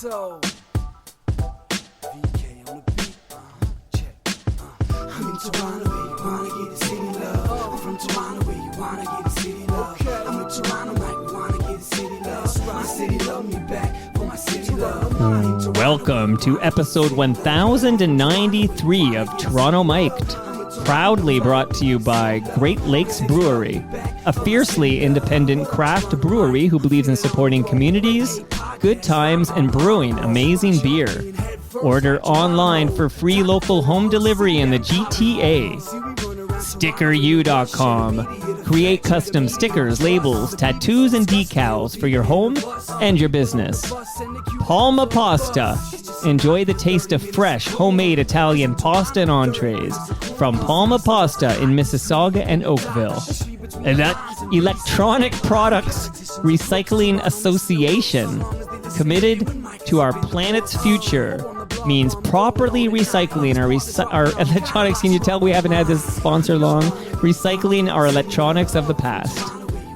Pronto. VK on the beat. Check. I'm in Toronto where you wanna get the city love. I'm from Toronto where you wanna get the city love. I'm in Toronto like we wanna get the city love. My city love me back for my city love. Welcome to episode 1093 of Toronto Mic'd. Proudly brought to you by Great Lakes Brewery, a fiercely independent craft brewery who believes in supporting communities, good times, and brewing amazing beer. Order online for free local home delivery in the GTA. StickerU.com. Create custom stickers, labels, tattoos, and decals for your home and your business. Palma Pasta. Enjoy the taste of fresh, homemade Italian pasta and entrees from Palma Pasta in Mississauga and Oakville. And that Electronic Products Recycling Association, committed to our planet's future, means properly recycling our electronics. Can you tell we haven't had this sponsor long? Recycling our electronics of the past.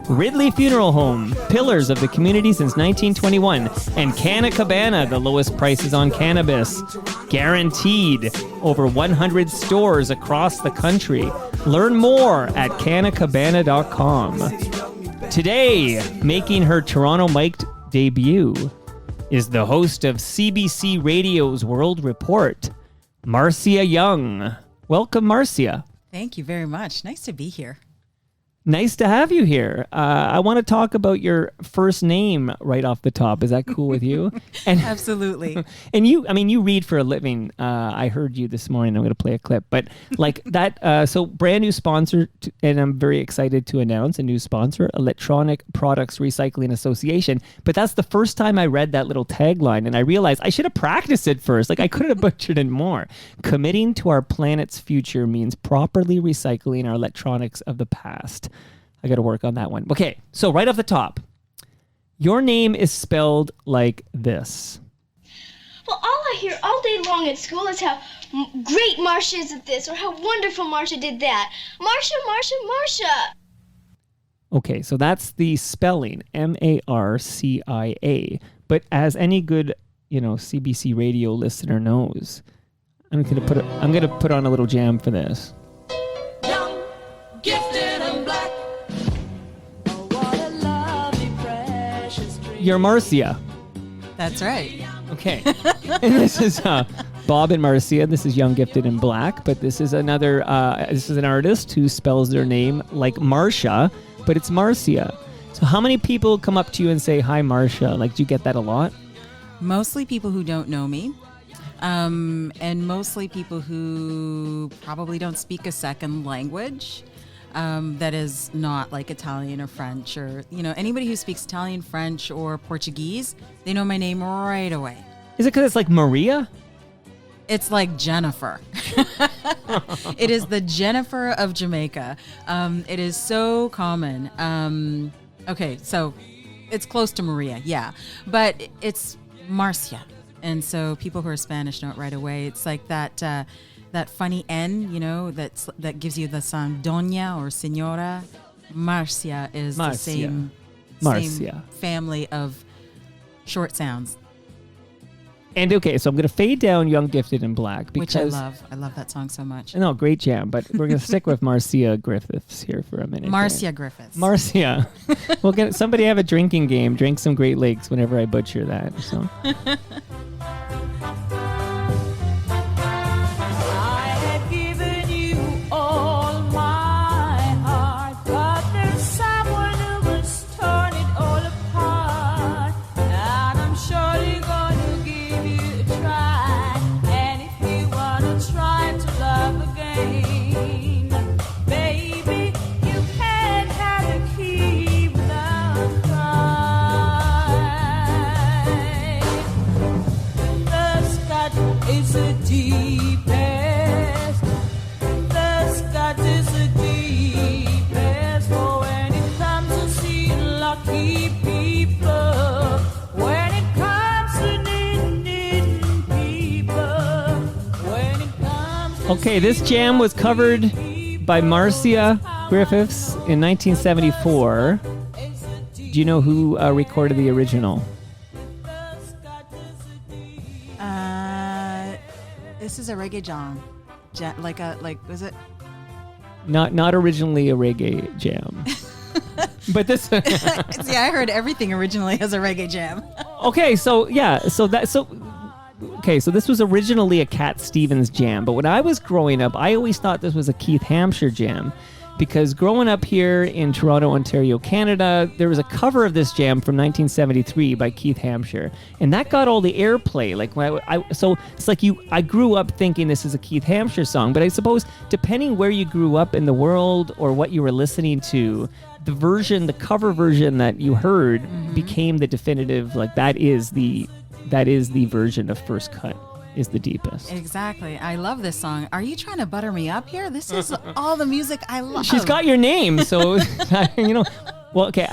Ridley Funeral Home, pillars of the community since 1921. And Canna Cabana, the lowest prices on cannabis. Guaranteed. Over 100 stores across the country. Learn more at cannacabana.com. Today, making her Toronto Mic'd debut, is the host of CBC Radio's World Report, Marcia Young. Welcome, Marcia. Thank you very much. Nice to be here. Nice to have you here. I want to talk about your first name right off the top. Is that cool with you? And absolutely. And you read for a living. I heard you this morning. I'm going to play a clip. But like that, so brand new sponsor, and I'm very excited to announce a new sponsor, Electronic Products Recycling Association. But that's the first time I read that little tagline, and I realized I should have practiced it first. Like I couldn't have butchered it more. Committing to our planet's future means properly recycling our electronics of the past. I got to work on that one. Okay, so right off the top, your name is spelled like this. Well, all I hear all day long at school is how great Marcia is at this, or how wonderful Marcia did that. Marcia, Marcia, Marcia. Okay, so that's the spelling, Marcia. But as any good, CBC radio listener knows, I'm gonna put on a little jam for this. Young, gifted, and black. Oh, what a lovely, precious dream. You're Marcia. That's right. Okay. And this is Bob and Marcia. This is Young, Gifted, and Black. But this is another, this is an artist who spells their name like Marcia, but it's Marcia. So how many people come up to you and say, hi, Marcia? Like, do you get that a lot? Mostly people who don't know me. And mostly people who probably don't speak a second language that is not like Italian or French, or anybody who speaks Italian, French, or Portuguese, they know my name right away. Is it because it's like Maria? It's like Jennifer. It is the Jennifer of Jamaica. It is so common. Okay, so it's close to Maria, yeah, but it's Marcia. And so people who are Spanish know it right away. It's like that funny N, that gives you the sound doña or señora. Marcia is the same family of short sounds. And okay, so I'm going to fade down Young, Gifted, and Black. Which I love. I love that song so much. No, great jam. But we're going to stick with Marcia Griffiths here for a minute. Marcia Griffiths. Marcia. We'll get somebody have a drinking game. Drink some Great Lakes whenever I butcher that. So. Okay, this jam was covered by Marcia Griffiths in 1974. Do you know who recorded the original? this is a reggae was it? Not originally a reggae jam. But this See, I heard everything originally as a reggae jam. Okay, so this was originally a Cat Stevens jam, but when I was growing up, I always thought this was a Keith Hampshire jam, because growing up here in Toronto, Ontario, Canada, there was a cover of this jam from 1973 by Keith Hampshire, and that got all the airplay. Like so it's like I grew up thinking this is a Keith Hampshire song, but I suppose depending where you grew up in the world or what you were listening to, the cover version that you heard became the definitive. Like that is the version of First Cut is the deepest. Exactly. I love this song. Are you trying to butter me up here? This is all the music I love. She's got your name, so Well, okay.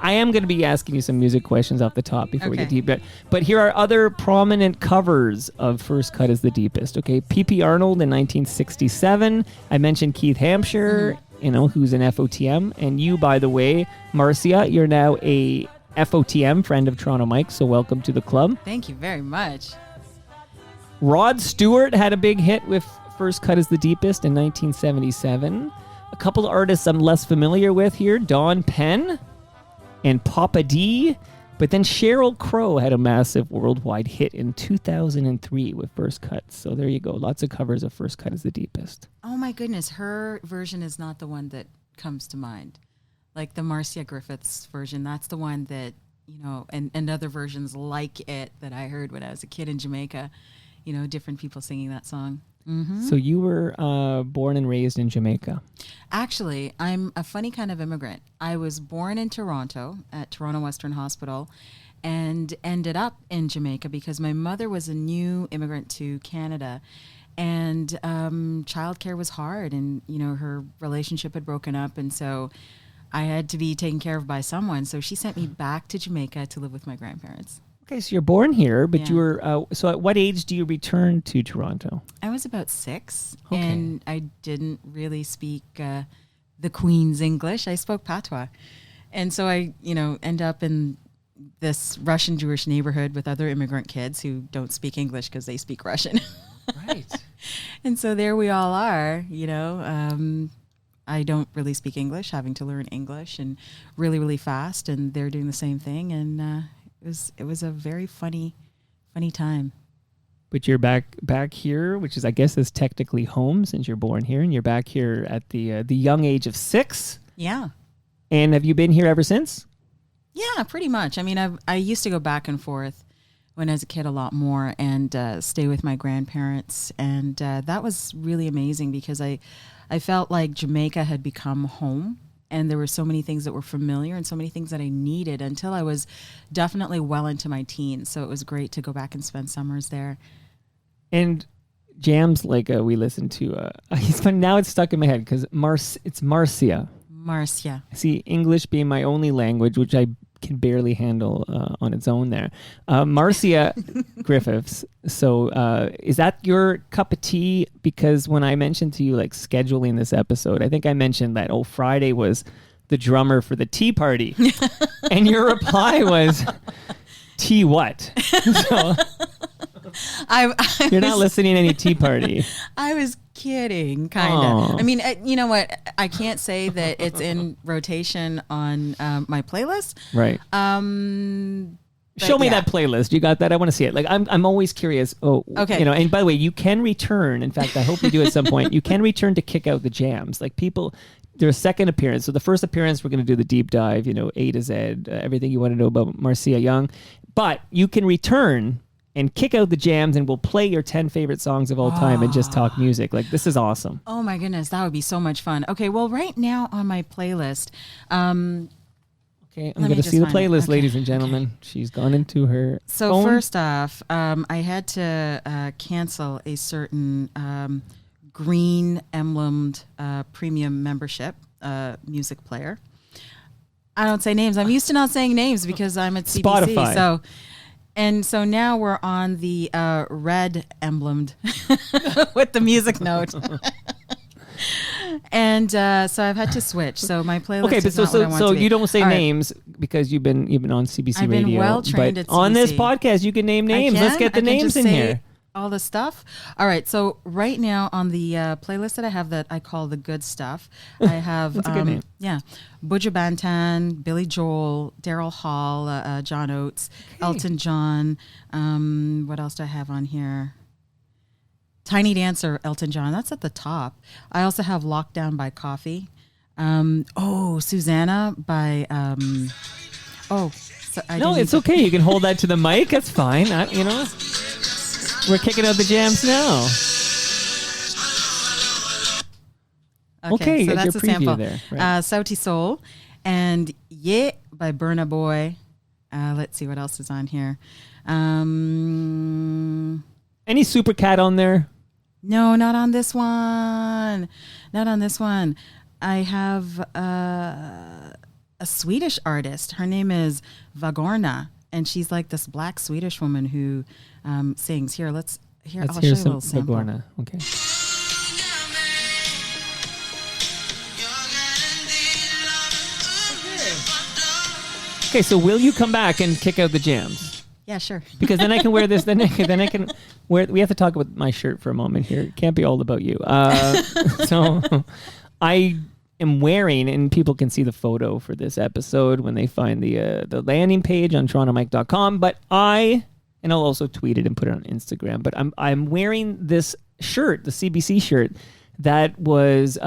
I am going to be asking you some music questions off the top before we get deep. But here are other prominent covers of First Cut is the Deepest. Okay, P.P. Arnold in 1967. I mentioned Keith Hampshire. Who's an FOTM. And you, by the way, Marcia, you're now a FOTM, friend of Toronto Mike, so welcome to the club. Thank you very much. Rod Stewart had a big hit with First Cut is the Deepest in 1977. A couple of artists I'm less familiar with here, Don Penn and Papa D. But then Sheryl Crow had a massive worldwide hit in 2003 with First Cut. So there you go. Lots of covers of First Cut is the Deepest. Oh my goodness. Her version is not the one that comes to mind. Like the Marcia Griffiths version, that's the one that, and other versions like it that I heard when I was a kid in Jamaica, different people singing that song. Mm-hmm. So you were born and raised in Jamaica. Actually, I'm a funny kind of immigrant. I was born in Toronto at Toronto Western Hospital and ended up in Jamaica because my mother was a new immigrant to Canada, and childcare was hard, and her relationship had broken up, and so I had to be taken care of by someone. So she sent me back to Jamaica to live with my grandparents. Okay, so you're born here, but you were, so at what age do you return to Toronto? I was about 6, and I didn't really speak the Queen's English. I spoke patois. And so I, end up in this Russian Jewish neighborhood with other immigrant kids who don't speak English because they speak Russian. Right. And so there we all are, I don't really speak English, having to learn English and really, really fast, and they're doing the same thing, and it was a very funny time. But you're back here, which is, I guess, is technically home since you're born here, and you're back here at the young age of 6. Yeah. And have you been here ever since? Yeah, pretty much. I mean, I used to go back and forth when I was a kid a lot more and stay with my grandparents, and that was really amazing because I felt like Jamaica had become home, and there were so many things that were familiar and so many things that I needed until I was definitely well into my teens. So it was great to go back and spend summers there. And jams like we listened to, it's funny, now it's stuck in my head because it's Marcia. Marcia. See, English being my only language, which I can barely handle on its own there. Marcia Griffiths. So is that your cup of tea? Because when I mentioned to you, like, scheduling this episode, I think I mentioned that, Friday was the drummer for the tea party. And your reply was, tea what? So, you're not listening to any tea party. I was kidding, kind of. I mean, you know what? I can't say that it's in rotation on my playlist. Right. Show me that playlist. You got that? I want to see it. Like, I'm always curious. Okay. And by the way, you can return. In fact, I hope we do at some point. You can return to kick out the jams. Like, people, their second appearance. So the first appearance, we're going to do the deep dive, A to Z, everything you want to know about Marcia Young. But you can return and kick out the jams, and we'll play your 10 favorite songs of all time and just talk music. Like, this is awesome. Oh my goodness, that would be so much fun. Okay, well, right now on my playlist, okay, I'm going to see the playlist, ladies and gentlemen. Okay. She's gone into her phone. First off, I had to cancel a certain green emblemed premium membership music player. I don't say names. I'm used to not saying names because I'm at CBC. Spotify. So now we're on the red emblemed with the music note. And so I've had to switch. So my playlist is not what I want to be. You don't say names because you've been on CBC Radio. I've been well trained at CBC. On this podcast, you can name names. Let's get the names in here. all the stuff. All right, so right now on the playlist that I have that I call the good stuff, I have That's a good name. yeah, Buju Banton, Billy Joel, Daryl Hall, John Oates, Elton John. What else do I have on here? Tiny Dancer, Elton John. That's at the top. I also have Lockdown by Coffee. Susanna by. No, it's okay. You can hold that to the mic. That's fine. We're kicking out the jams now. Okay, so that's that's your a sample. preview there, right. Sauti Soul and Yeah by Burna Boy. Let's see what else is on here. Any Super Cat on there? No, not on this one. Not on this one. I have a Swedish artist. Her name is Vagorna, and she's like this black Swedish woman who sings. Here, Let's I'll hear show you a some little sample. Vagorna. Okay. Okay, so will you come back and kick out the jams? Yeah, sure. Because then I can wear this. Then I can wear. We have to talk about my shirt for a moment here. It can't be all about you. So I am wearing, and people can see the photo for this episode when they find the landing page on TorontoMike.com. But and I'll also tweet it and put it on Instagram. But I'm wearing this shirt, the CBC shirt, that was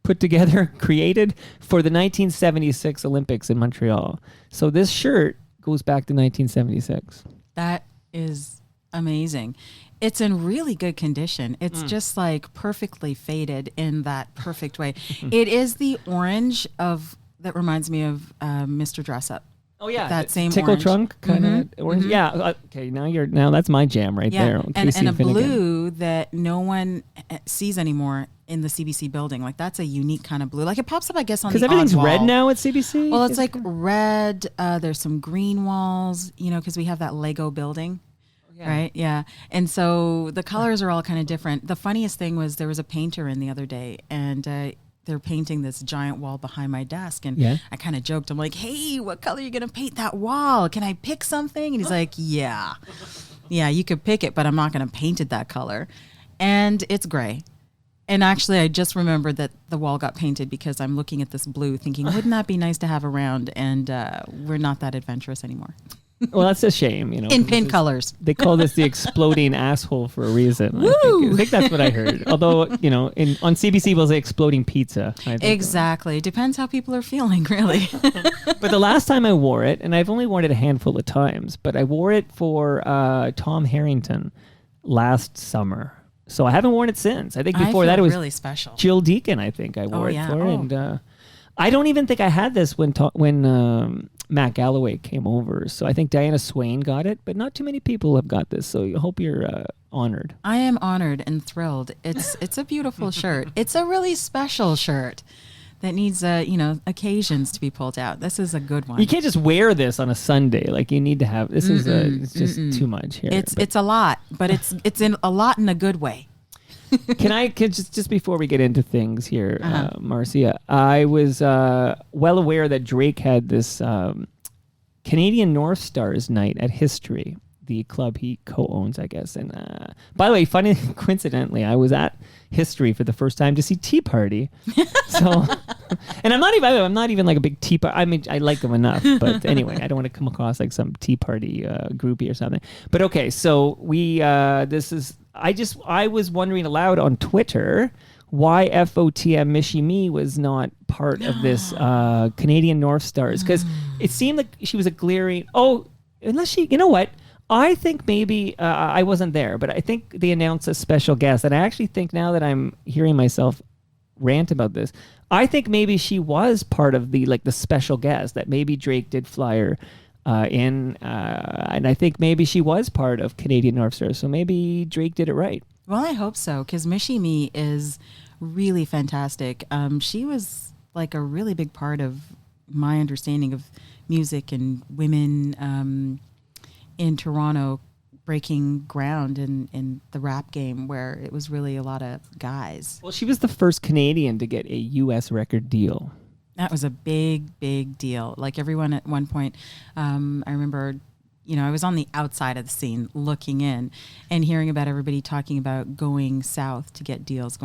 put together, created for the 1976 Olympics in Montreal. So this shirt goes back to 1976. That is amazing. It's in really good condition. It's just like perfectly faded in that perfect way. It is the orange that reminds me of Mr. Dress Up. Oh yeah, that same tickle orange. trunk kind of orange. Yeah. Okay. Now that's my jam right there. and Casey a Finnegan. blue that no one sees anymore in the CBC building. Like that's a unique kind of blue. Like it pops up, I guess, on the Because everything's odd red wall. now at CBC. Well, it's like red. There's some green walls, because we have that Lego building. Right. Yeah. And so the colors are all kind of different. The funniest thing was there was a painter in the other day, and they're painting this giant wall behind my desk. And I kind of joked. I'm like, hey, what color are you going to paint that wall? Can I pick something? And he's like, yeah, you could pick it, but I'm not going to paint it that color. And it's gray. And actually, I just remembered that the wall got painted because I'm looking at this blue thinking, wouldn't that be nice to have around? And we're not that adventurous anymore. Well, that's a shame, In pin colors. They call this the exploding asshole for a reason. I think that's what I heard. Although, on CBC we'll say exploding pizza. I think. Exactly. Depends how people are feeling, really. But the last time I wore it, and I've only worn it a handful of times, but I wore it for Tom Harrington last summer. So I haven't worn it since. I think before that it was really special. Jill Deacon, I think I wore it for. Oh. And I don't even think I had this when Matt Galloway came over. So I think Diana Swain got it, but not too many people have got this. So I hope you're honored. I am honored and thrilled. It's a beautiful shirt. It's a really special shirt that needs occasions to be pulled out. This is a good one. You can't just wear this on a Sunday. Like you need to have this. It's just too much here. It's a lot, but it's in a lot in a good way. Can just before we get into things here, Marcia, I was well aware that Drake had this Canadian North Stars night at History, the club he co-owns, I guess. And by the way, funny coincidentally, I was at History for the first time to see Tea Party. So, and I'm not even like a big Tea Party. I mean, I like them enough, but anyway, I don't want to come across like some Tea Party groupie or something. But okay, so I was wondering aloud on Twitter why FOTM Mishi Me was not part of this Canadian North Stars, because it seemed like she was a glaring. Oh, unless she, you know what? I think maybe I wasn't there, but I think they announced a special guest, and I actually think now that I'm hearing myself rant about this, I think maybe she was part of the special guest that maybe Drake did fly her in, and I think maybe she was part of Canadian North Stars, so maybe Drake did it right. Well, I hope so, because Mishi Me is really fantastic. She was like a really big part of my understanding of music and women in Toronto breaking ground in the rap game, where it was really a lot of guys. Well, she was the first Canadian to get a U.S. record deal. That was a big, big deal. Like everyone at one point, I remember, I was on the outside of the scene looking in and hearing about everybody talking about going south to get deals.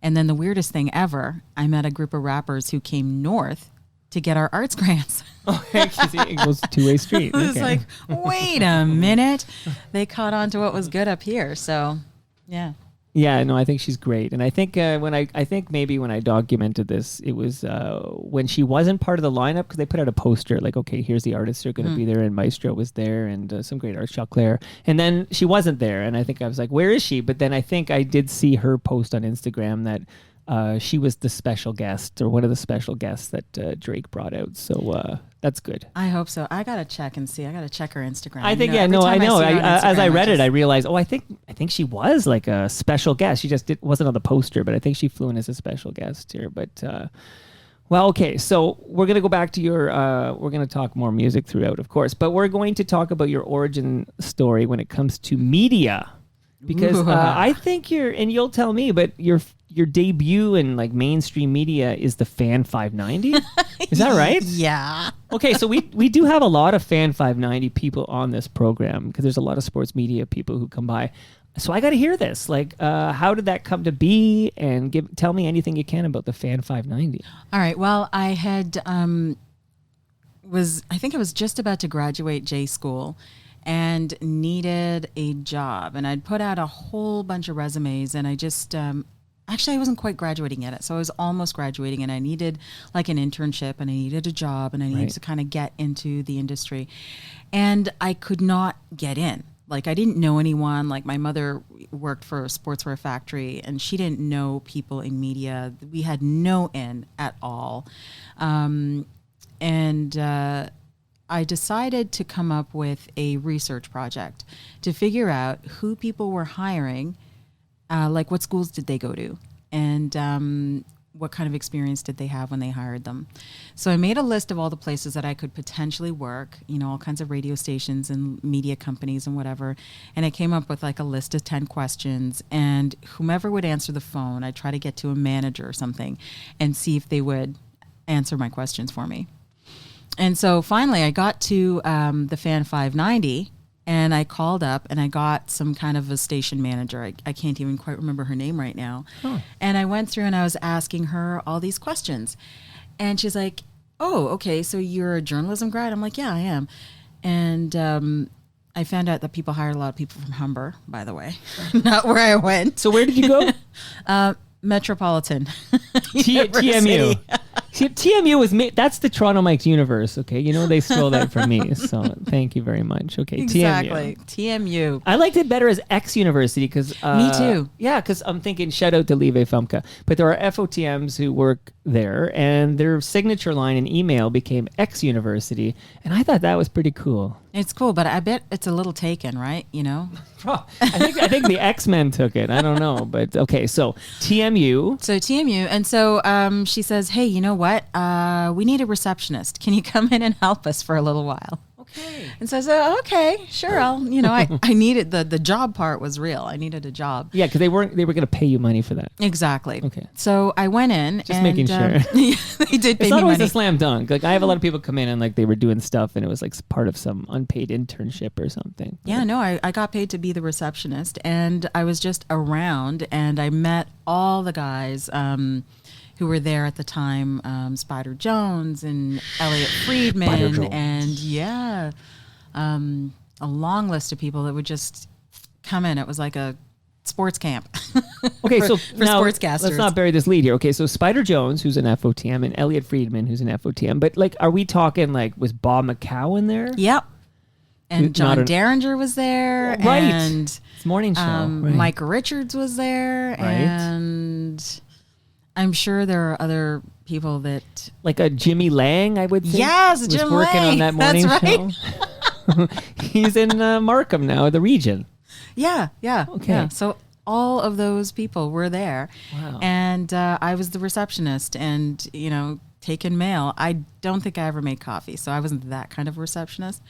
And then the weirdest thing ever, I met a group of rappers who came north to get our arts grants. It goes two-way street. It was like, wait a minute. They caught on to what was good up here. So, yeah. Yeah, no, I think she's great, and I think when I documented this, it was when she wasn't part of the lineup, because they put out a poster like, okay, here's the artists who are going to be there, and Maestro was there, and some great artists, Claire, and then she wasn't there, and I think I was like, where is she? But then I think I did see her post on Instagram that she was the special guest, or one of the special guests that Drake brought out. So that's good. I hope so. I gotta check and see. I gotta check her Instagram. I think I know. As I read it, I realized, I think she was like a special guest. She just wasn't on the poster, but I think she flew in as a special guest here. But well, okay. So we're gonna go back to your. We're gonna talk more music throughout, of course, but we're going to talk about your origin story when it comes to media, because I think and you'll tell me, but your debut in like mainstream media is the Fan 590. Is that right? Yeah. Okay, so we do have a lot of Fan 590 people on this program, because there's a lot of sports media people who come by. So I got to hear this. Like, how did that come to be? And tell me anything you can about the Fan 590. All right. Well, I had I think I was just about to graduate J school and needed a job, and I'd put out a whole bunch of resumes, and I just actually, I wasn't quite graduating yet, so I was almost graduating, and I needed like an internship, and I needed a job, and I needed to kind of get into the industry, and I could not get in. Like, I didn't know anyone. Like, my mother worked for a sportswear factory, and she didn't know people in media. We had no in at all, and I decided to come up with a research project to figure out who people were hiring. Like, what schools did they go to, and what kind of experience did they have when they hired them? So I made a list of all the places that I could potentially work, all kinds of radio stations and media companies and whatever. And I came up with like a list of 10 questions, and whomever would answer the phone, I'd try to get to a manager or something and see if they would answer my questions for me. And so finally I got to the Fan 590, and I called up and I got some kind of a station manager. I can't even quite remember her name right now. Oh. And I went through and I was asking her all these questions. And she's like, oh, okay, so you're a journalism grad? I'm like, yeah, I am. And I found out that people hired a lot of people from Humber, by the way. Not where I went. So where did you go? Metropolitan. TMU. See, TMU was that's the Toronto Mike's universe. Okay, they stole that from me. So thank you very much. Okay, exactly. TMU. I liked it better as X University because me too. Yeah, because I'm thinking shout out to Lieve Fumka, but there are FOTMs who work there, and their signature line in email became X University, and I thought that was pretty cool. It's cool, but I bet it's a little taken, right? I think the X-Men took it. I don't know, but okay. So TMU. And so she says, "Hey, you know what? We need a receptionist. Can you come in and help us for a little while?" Okay. And so I said, okay, sure. I needed the job part was real. I needed a job. Yeah, because they were going to pay you money for that. Exactly. Okay. So I went in. Just making sure. Yeah, they did pay me money. It's not always a slam dunk. Like, I have a lot of people come in and like they were doing stuff and it was like part of some unpaid internship or something. Yeah, no, I got paid to be the receptionist, and I was just around, and I met all the guys who were there at the time, Spider Jones and Elliot Friedman, and a long list of people that would just come in. It was like a sports camp. Okay, for so now sportscasters. Let's not bury this lead here. Okay, so Spider Jones, who's an FOTM, and Elliot Friedman, who's an FOTM. But like, are we talking like, was Bob McCowan there? Yep. And John Derringer was there. Right. And it's morning show. Right. Mike Richards was there. Right. And I'm sure there are other people that... Like a Jimmy Lang, I would think. Yes, Jim Lang. Was working on that morning show. He's in Markham now, the region. Yeah. Okay. Yeah. So all of those people were there. Wow. And I was the receptionist and, taking mail. I don't think I ever made coffee, so I wasn't that kind of receptionist,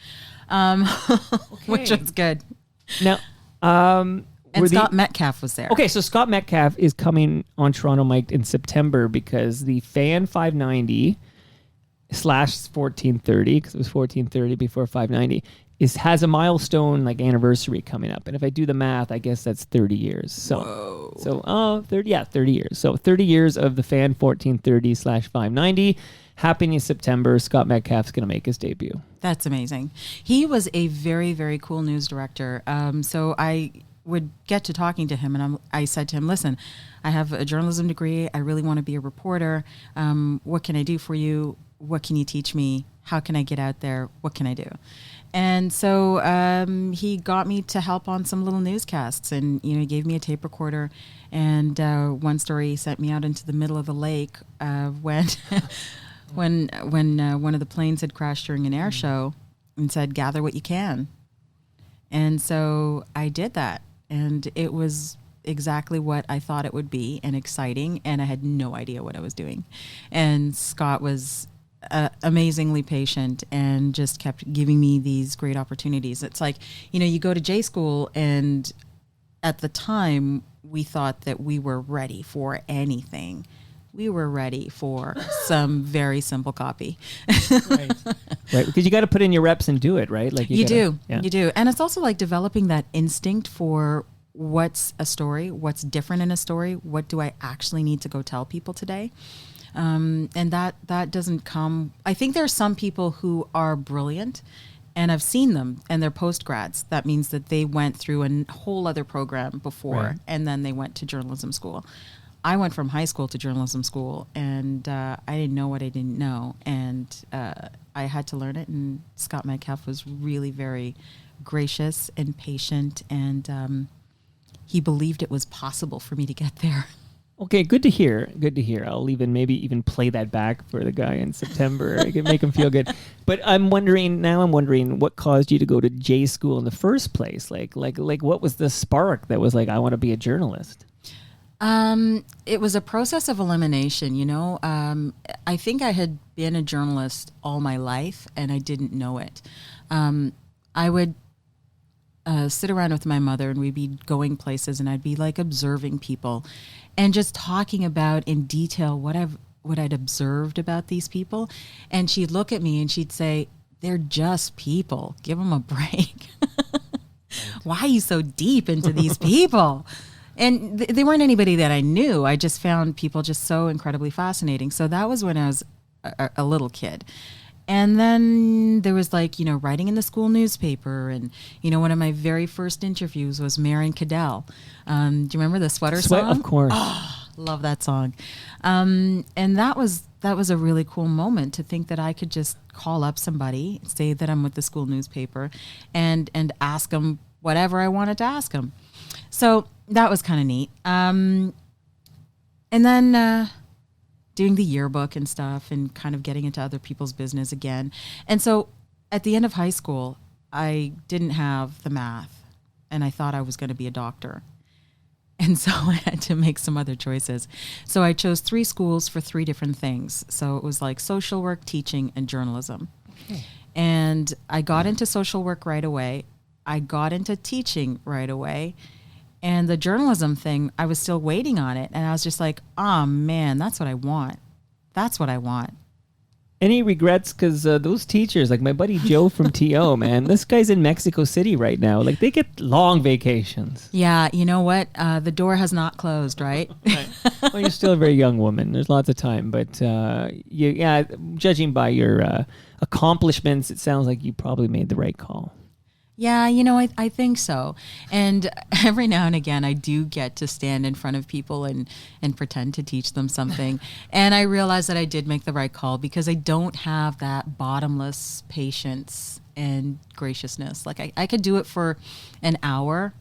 which was good. Now... and Scott Metcalf was there. Okay, so Scott Metcalf is coming on Toronto Mike in September because the Fan 590 slash 1430, because it was 1430 before 590, has a milestone like anniversary coming up. And if I do the math, I guess that's 30 years. So, 30 years. So 30 years of the fan 1430 slash 590. Happening in September. Scott Metcalf's going to make his debut. That's amazing. He was a very, very cool news director. So I would get to talking to him, and I said to him, listen, I have a journalism degree. I really want to be a reporter. What can I do for you? What can you teach me? How can I get out there? What can I do? And so he got me to help on some little newscasts, and he gave me a tape recorder. And one story, he sent me out into the middle of the lake when when one of the planes had crashed during an air show, and said, "Gather what you can." And so I did that, and it was exactly what I thought it would be, and exciting, and I had no idea what I was doing. And Scott was amazingly patient and just kept giving me these great opportunities. It's like, you go to J school, and at the time we thought that we were ready for anything. We were ready for some very simple copy. Right. Because you got to put in your reps and do it, right? Like you do. And it's also like developing that instinct for what's a story, what's different in a story, what do I actually need to go tell people today? And that doesn't come. I think there are some people who are brilliant, and I've seen them, and they're post-grads. That means that they went through a whole other program before, right, and then they went to journalism school. I went from high school to journalism school, and I didn't know what I didn't know, and I had to learn it. And Scott Metcalf was really very gracious and patient, and he believed it was possible for me to get there. Okay, good to hear. Good to hear. I'll maybe even play that back for the guy in September. I can make him feel good. But I'm wondering what caused you to go to J school in the first place? Like what was the spark that was like, I want to be a journalist? It was a process of elimination, I think I had been a journalist all my life, and I didn't know it. I would sit around with my mother, and we'd be going places, and I'd be like observing people and just talking about in detail what I'd observed about these people. And she'd look at me and she'd say, "They're just people. Give them a break." Why are you so deep into these people? And they weren't anybody that I knew. I just found people just so incredibly fascinating. So that was when I was a little kid. And then there was writing in the school newspaper. And, one of my very first interviews was Marion Cadell. Do you remember the Sweater song? Of course. Oh, love that song. And that was a really cool moment, to think that I could just call up somebody, say that I'm with the school newspaper, and ask them whatever I wanted to ask them. So that was kind of neat. And then doing the yearbook and stuff, and kind of getting into other people's business again. And so at the end of high school, I didn't have the math, and I thought I was going to be a doctor. And so I had to make some other choices. So I chose 3 schools for 3 different things. So it was like social work, teaching, and journalism. Okay. And I got into social work right away. I got into teaching right away. And the journalism thing, I was still waiting on it. And I was just like, oh, man, that's what I want. That's what I want. Any regrets? Because those teachers, like my buddy Joe from TO, man, this guy's in Mexico City right now. Like, they get long vacations. Yeah, you know what? The door has not closed, right? Right. Well, you're still a very young woman. There's lots of time. But, judging by your accomplishments, it sounds like you probably made the right call. Yeah, I think so. And every now and again, I do get to stand in front of people and pretend to teach them something. And I realize that I did make the right call, because I don't have that bottomless patience and graciousness. Like, I could do it for an hour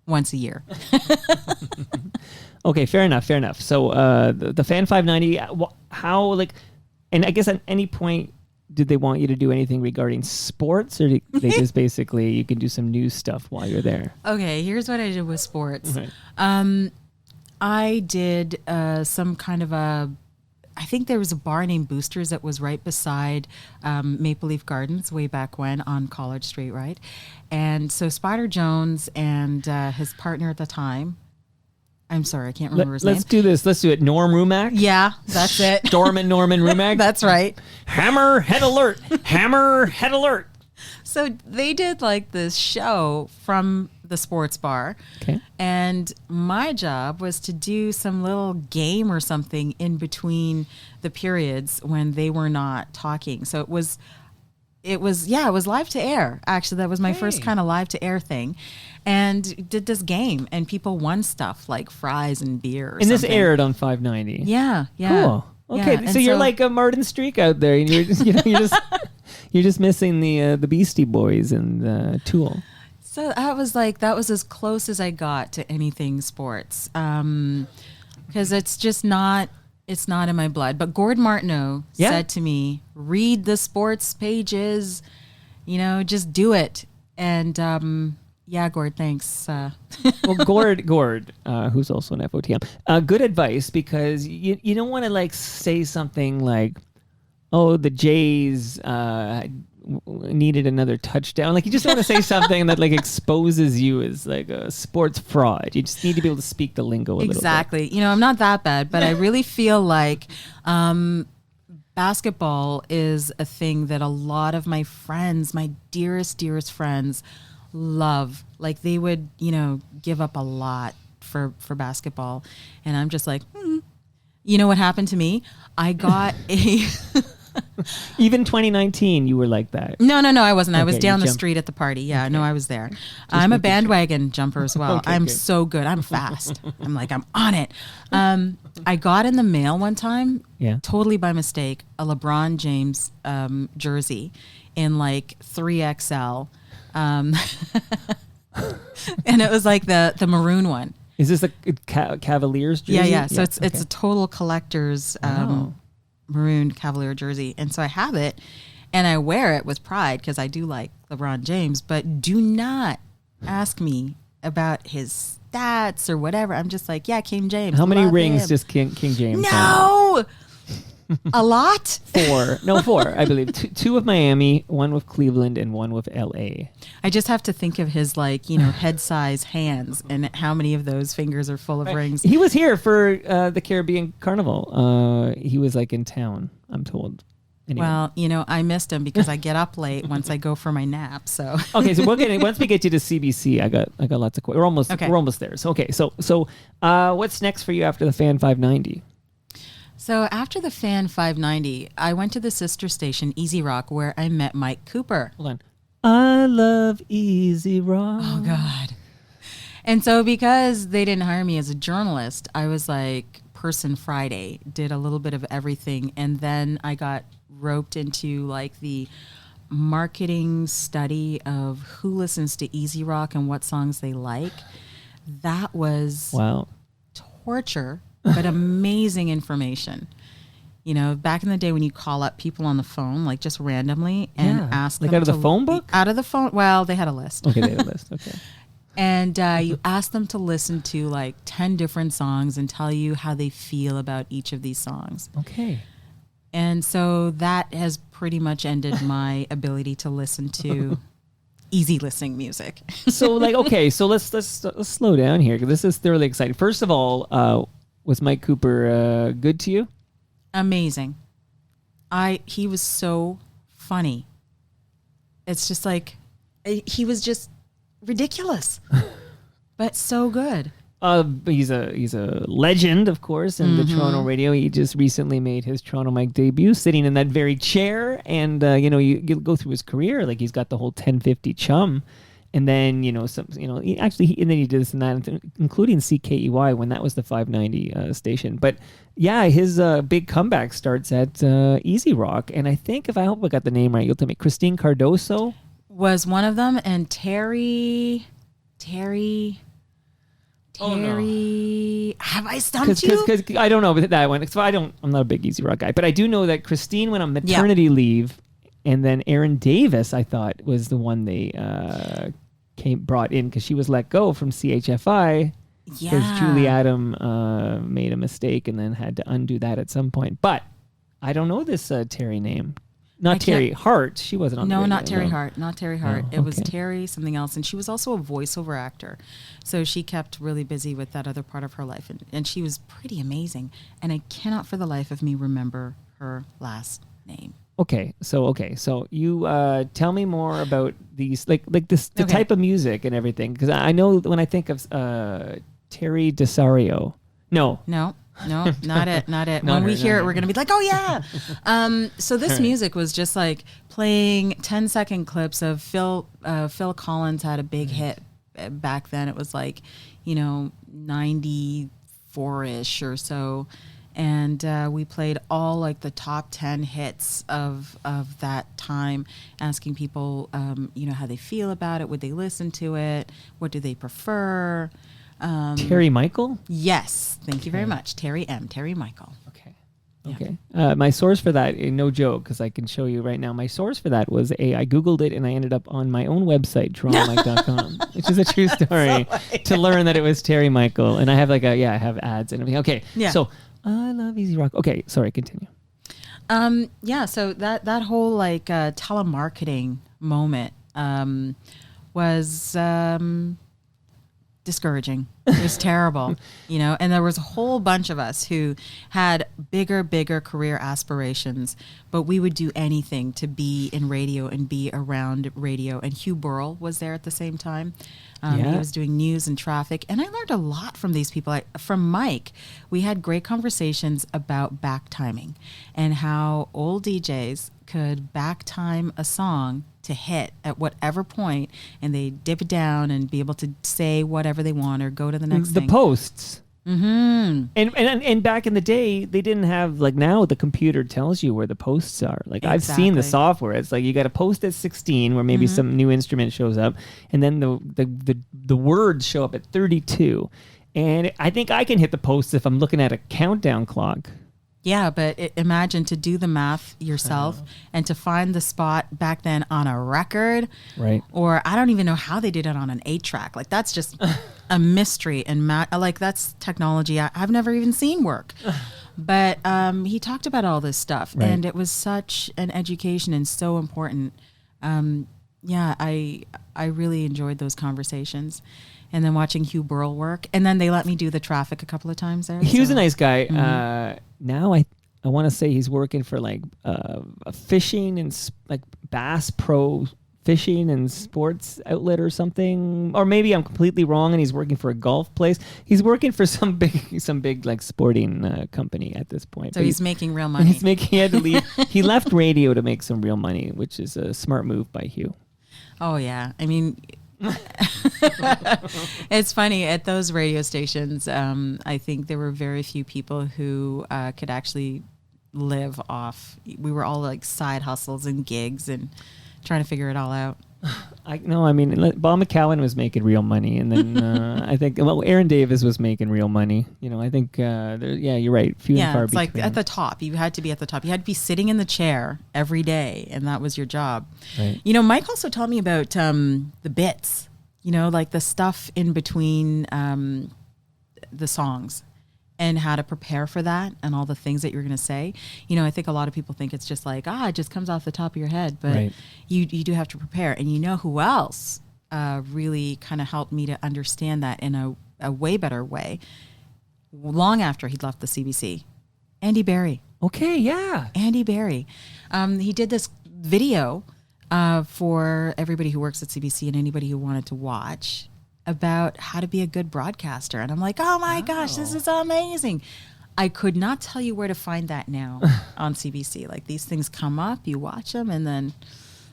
once a year. Okay, fair enough. So the Fan 590, how, and I guess at any point, did they want you to do anything regarding sports, or they just basically you can do some news stuff while you're there? Okay, here's what I did with sports. Right. I did some kind of I think there was a bar named Boosters that was right beside Maple Leaf Gardens way back when on College Street, right? And so Spider Jones and his partner at the time, I'm sorry, I can't remember his name. Let's do this. Let's do it. Norm Rumack. Yeah, that's it. Norman Rumack. That's right. Hammerhead alert. Hammerhead alert. So they did like this show from the sports bar. Okay. And my job was to do some little game or something in between the periods when they were not talking. So it was live to air. Actually, that was my first kind of live to air thing. And did this game, and people won stuff like fries and beer. And this aired on 590. Yeah. Cool. Okay, Yeah, so you're like a Martin Streak out there, and you're you're just missing the Beastie Boys and Tool. So that was as close as I got to anything sports, because it's not in my blood. But Gord Martineau said to me, "Read the sports pages, just do it." And Gord, thanks. Well, Gord, who's also an FOTM, good advice, because you don't want to like say something like, "Oh, the Jays needed another touchdown." Like, you just want to say something that like exposes you as like a sports fraud. You just need to be able to speak the lingo a little bit. Exactly. I'm not that bad, but I really feel like basketball is a thing that a lot of my friends, my dearest friends, love. Like, they would, give up a lot for basketball. And I'm just like, You know what happened to me? I got a... Even 2019, you were like that. No, I wasn't. I was Okay, down you the jumped. street at the party. Yeah, no, I was there. I'm a bandwagon jumper as well. Okay, I'm good. so good. I'm fast. I'm on it. I got in the mail one time, totally by mistake, a LeBron James jersey in like 3XL. And it was like the maroon one. Is this a Cavaliers jersey? Yeah. So it's a total collector's maroon Cavalier jersey. And so I have it and I wear it with pride because I do like LeBron James, but do not ask me about his stats or whatever. I'm just like, King James. How many love rings him. does King James have? No! A lot? 4. No, 4, I believe. Two with Miami, one with Cleveland, and one with LA. I just have to think of his head size hands and how many of those fingers are full of rings. He was here for the Caribbean Carnival. He was like in town, I'm told. Anyway. Well, I missed him because I get up late once I go for my nap. So okay, so once we get you to CBC, I got lots of we're almost there. So so what's next for you after the Fan 590? So after the Fan 590, I went to the sister station, Easy Rock, where I met Mike Cooper. Hold on. I love Easy Rock. Oh, God. And so because they didn't hire me as a journalist, I was like Person Friday, did a little bit of everything. And then I got roped into like the marketing study of who listens to Easy Rock and what songs they like. That was torture. But amazing information. Back in the day when you call up people on the phone, like just randomly, and ask them out of the phone book? Out of the phone. Well, they had a list. Okay, they had a list. Okay. And you ask them to listen to like 10 different songs and tell you how they feel about each of these songs. Okay. And so that has pretty much ended my ability to listen to easy listening music. So let's slow down here, because this is thoroughly exciting. First of all, was Mike Cooper good to you? Amazing. He was so funny. It's just like, he was just ridiculous, but so good. He's a legend, of course, in the Toronto radio. He just recently made his Toronto Mike debut, sitting in that very chair. And you go through his career, like he's got the whole 1050 chum. And then, and then he did this and that, including CKEY when that was the 590 station. But yeah, his big comeback starts at Easy Rock. And I think, I hope I got the name right, you'll tell me, Christine Cardoso was one of them. And Terry. Oh, no. Have I stumped you? Because I don't know that one. So I'm not a big Easy Rock guy. But I do know that Christine went on maternity leave. And then Erin Davis, I thought, was the one they brought in because she was let go from CHFI because Julie Adam made a mistake and then had to undo that at some point. But I don't know this Terry name. Not Terry Hart. She wasn't on the No, radio. not Terry Hart. Not Terry Hart. Oh, It was okay. Terry something else. And she was also a voiceover actor. So she kept really busy with that other part of her life. And she was pretty amazing. And I cannot for the life of me remember her last name. Okay, so you tell me more about these, like this, the Okay. type of music and everything, because I know when I think of Terry DeSario, no, Not it. Not When we her, hear not it, her. we're going to be like, oh, yeah. So this music was just like playing 10-second clips of Phil Collins had a big hit back then. It was like, 94-ish or so. And we played all like the top 10 hits of that time, asking people, how they feel about it. Would they listen to it? What do they prefer? Terry Michael. Yes. Thank you very much. Terry Michael. Okay. My source for that, no joke, because I can show you right now. My source for that was I Googled it and I ended up on my own website, TorontoMike.com, which is a true story, to learn that it was Terry Michael. And I have I have ads and everything. Okay. Yeah. So I love easy rock. Okay. Sorry. Continue. So that whole like telemarketing moment was discouraging. It was terrible, and there was a whole bunch of us who had bigger career aspirations, but we would do anything to be in radio and be around radio. And Hugh Burrell was there at the same time. He was doing news and traffic, and I learned a lot from these people. From Mike, we had great conversations about back timing and how old DJs could back time a song to hit at whatever point, and they dip it down and be able to say whatever they want or go to the next The thing. posts. Mm-hmm. And back in the day, they didn't have, like now the computer tells you where the posts are. Like I've seen the Exactly. software. It's like you got to post at 16 where maybe some new instrument shows up, and then the words show up at 32. And I think I can hit the post if I'm looking at a countdown clock. Yeah, but imagine to do the math yourself and to find the spot back then on a record. Right. Or I don't even know how they did it on an 8-track. Like that's just a mystery. And like that's technology I've never even seen work. But he talked about all this stuff. Right. And it was such an education and so important. I really enjoyed those conversations. And then watching Hugh Burrell work. And then they let me do the traffic a couple of times there. He was a so- nice guy. Now I want to say he's working for like a fishing and like Bass Pro Fishing and Sports outlet or something, or maybe I'm completely wrong and he's working for a golf place. He's working for some big like sporting company at this point. So But he's making real money. he had to leave. He left radio to make some real money, which is a smart move by Hugh. Oh yeah, I mean, it's funny at those radio stations. I think there were very few people who could actually live off. We were all like side hustles and gigs and trying to figure it all out. Bob McCowan was making real money, and then I think Aaron Davis was making real money. I think you're right. Few and Yeah, far it's like between. at the top. You had to be at the top. You had to be sitting in the chair every day, and that was your job. Right. Mike also taught me about the bits. Like the stuff in between the songs. And how to prepare for that and all the things that you're going to say. I think a lot of people think it's just like, it just comes off the top of your head. But Right. you do have to prepare. And who else really kind of helped me to understand that in a way better way long after he'd left the CBC? Andy Barry. Okay, yeah. Andy Barry. He did this video for everybody who works at CBC and anybody who wanted to watch about how to be a good broadcaster. And I'm like, oh my gosh, this is amazing. I could not tell you where to find that now on CBC. Like these things come up, you watch them, and then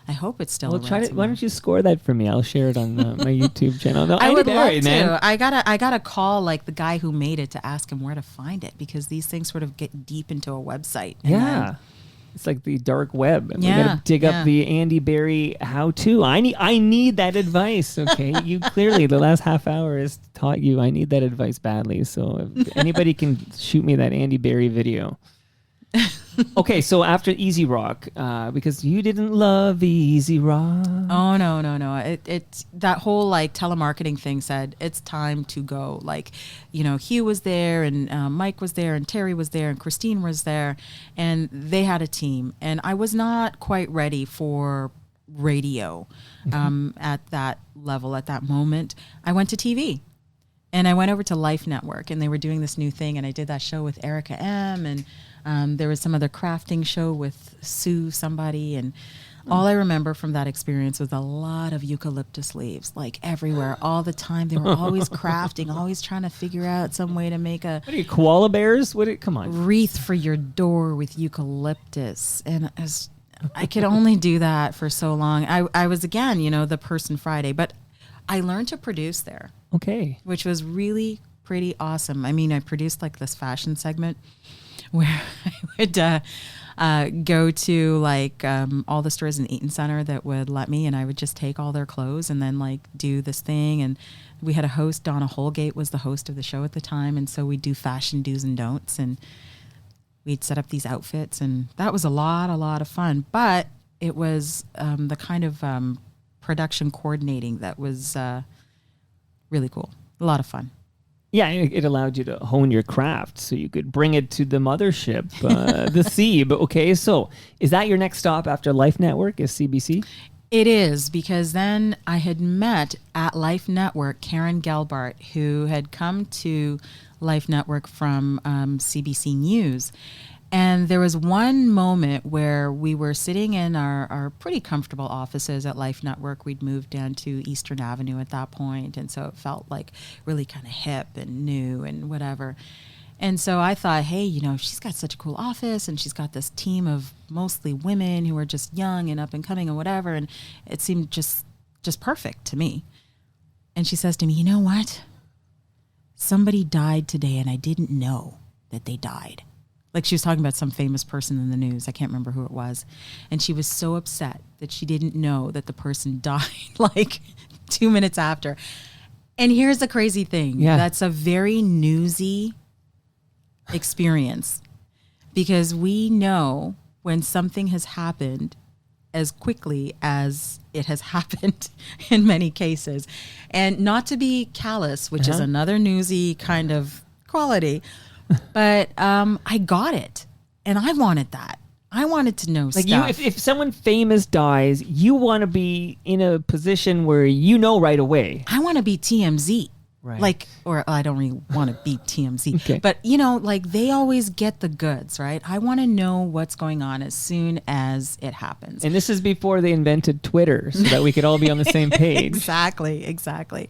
I hope it's still around Why somewhere. don't you score that for me? I'll share it on my YouTube channel. No, I Andy would Barry, love man. to. I gotta call like the guy who made it to ask him where to find it, because these things sort of get deep into a website. And Yeah. then- It's like the dark web. We Yeah, gotta dig yeah. up the Andy Barry how-to. I need that advice. Okay, you clearly the last half hour has taught you. I need that advice badly. So if anybody can shoot me that Andy Barry video. Okay, so after Easy Rock, because you didn't love Easy Rock. Oh no. It's that whole like telemarketing thing said it's time to go. Like, Hugh was there and Mike was there and Terry was there and Christine was there, and they had a team. And I was not quite ready for radio at that level at that moment. I went to TV. And I went over to Life Network, and they were doing this new thing, and I did that show with Erica M. And there was some other crafting show with Sue somebody, and all I remember from that experience was a lot of eucalyptus leaves, like everywhere, all the time. They were always crafting, always trying to figure out some way to make a What are you, koala bears? Come on. wreath for your door with eucalyptus. And I could only do that for so long. I was, again, the person Friday, but I learned to produce there. Okay. Which was really pretty awesome. I mean, I produced like this fashion segment where I would go to like all the stores in Eaton Center that would let me, and I would just take all their clothes and then like do this thing. And we had a host, Donna Holgate was the host of the show at the time. And so we'd do fashion do's and don'ts, and we'd set up these outfits, and that was a lot of fun. But it was the kind of production coordinating that was really cool. A lot of fun. Yeah, it allowed you to hone your craft so you could bring it to the mothership, the sea. But okay, so is that your next stop after Life Network, is CBC? It is, because then I had met at Life Network Karen Gelbart, who had come to Life Network from CBC News. And there was one moment where we were sitting in our pretty comfortable offices at Life Network. We'd moved down to Eastern Avenue at that point, and so it felt like really kind of hip and new and whatever. And so I thought, hey, she's got such a cool office, and she's got this team of mostly women who are just young and up and coming and whatever, and it seemed just perfect to me. And she says to me, you know what? Somebody died today, and I didn't know that they died. Like, she was talking about some famous person in the news. I can't remember who it was. And she was so upset that she didn't know that the person died like 2 minutes after. And here's the crazy thing. Yeah. That's a very newsy experience, because we know when something has happened as quickly as it has happened in many cases. And not to be callous, which is another newsy kind of quality, but I got it, and I wanted that. I wanted to know Like stuff. if someone famous dies, you want to be in a position where right away. I want to be TMZ. Right. Like, or I don't really want to be TMZ, Okay. but like they always get the goods, right? I want to know what's going on as soon as it happens. And this is before they invented Twitter, so that we could all be on the same page. Exactly.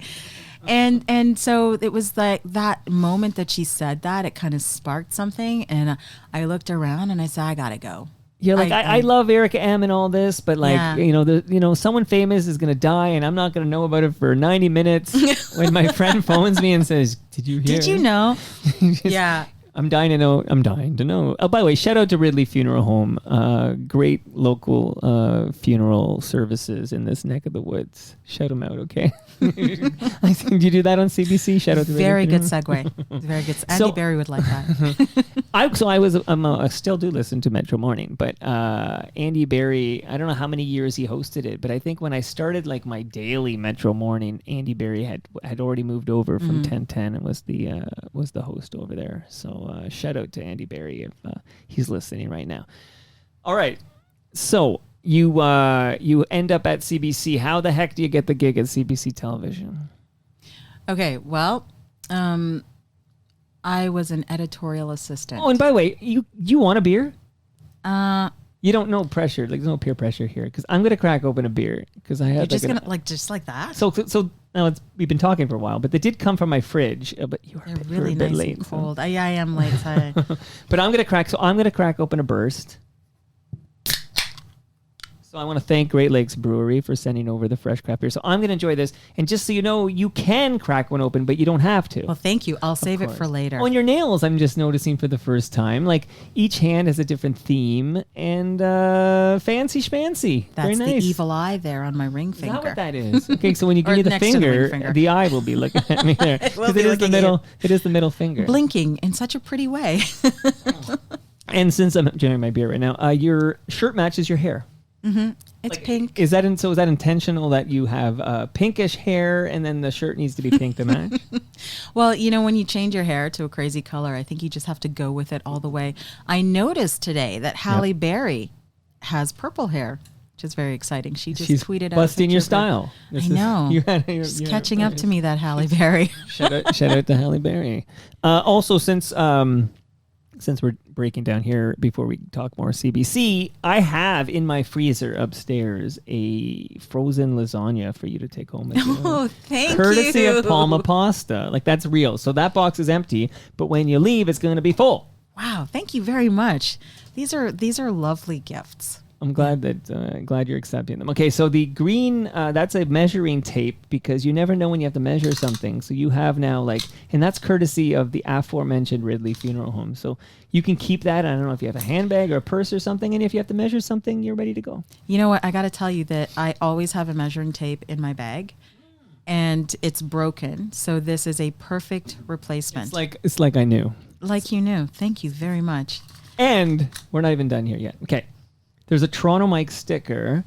And so it was like that moment that she said that, it kind of sparked something. And I looked around and I said, I gotta go. Yeah, like I love Erica M and all this, but like Yeah. someone famous is gonna die, and I'm not gonna know about it for 90 minutes when my friend phones me and says, "Did you hear? Did you know? Yeah. I'm dying to know. Oh, by the way, shout out to Ridley Funeral Home. Great local funeral services in this neck of the woods. Shout them out, okay? I think you do that on CBC. Shout out to Ridley Very good Funeral Home. segue. Very good. Andy Berry would like that. I still do listen to Metro Morning, but Andy Berry, I don't know how many years he hosted it, but I think when I started like my daily Metro Morning, Andy Berry had already moved over from 1010 and was the host over there. So shout out to Andy Berry if he's listening right now. All right, so you end up at CBC. How the heck do you get the gig at CBC Television? Okay, well, I was an editorial assistant. Oh, and by the way, you want a beer? You don't know pressure. Like, there's no peer pressure here, because I'm gonna crack open a beer because I had. You're just gonna just like that. So now we've been talking for a while, but they did come from my fridge. But you are They're really a bit nice late, and cold. I am late. But I'm gonna crack open a burst. So I want to thank Great Lakes Brewery for sending over the fresh craft beer. So I'm going to enjoy this. And just so you know, you can crack one open, but you don't have to. Well, thank you. I'll save it for later. On your nails, I'm just noticing for the first time. Like, each hand has a different theme, and fancy schmancy. That's Very nice. the evil eye there on my ring finger. Is that what that is? Okay, so when you give Or me the next to the ring finger, finger. the eye will be looking at me there. It will Because be it is the looking at you. middle. It is the middle finger. Blinking in such a pretty way. And since I'm enjoying my beer right now, your shirt matches your hair. It's pink. Is that intentional that you have pinkish hair and then the shirt needs to be pink to match? Well, when you change your hair to a crazy color, I think you just have to go with it all the way. I noticed today that Halle Berry has purple hair, which is very exciting. She's tweeted out busting your a picture of her. style. I know. She's catching up to me, that Halle Berry. Shout out to Halle Berry. Also, since we're breaking down here, before we talk more CBC, I have in my freezer upstairs a frozen lasagna for you to take home with you. Oh, thank you. Courtesy of Palma Pasta. Like, that's real. So that box is empty, but when you leave, it's going to be full. Wow, thank you very much. These are lovely gifts. I'm glad you're accepting them. Okay, so the green, that's a measuring tape because you never know when you have to measure something. So you have now and that's courtesy of the aforementioned Ridley Funeral Home. So you can keep that. I don't know if you have a handbag or a purse or something, and if you have to measure something, you're ready to go. You know what? I got to tell you that I always have a measuring tape in my bag, and it's broken. So this is a perfect replacement. It's like I knew. Like you knew. Thank you very much. And we're not even done here yet. Okay. There's a Toronto Mike sticker,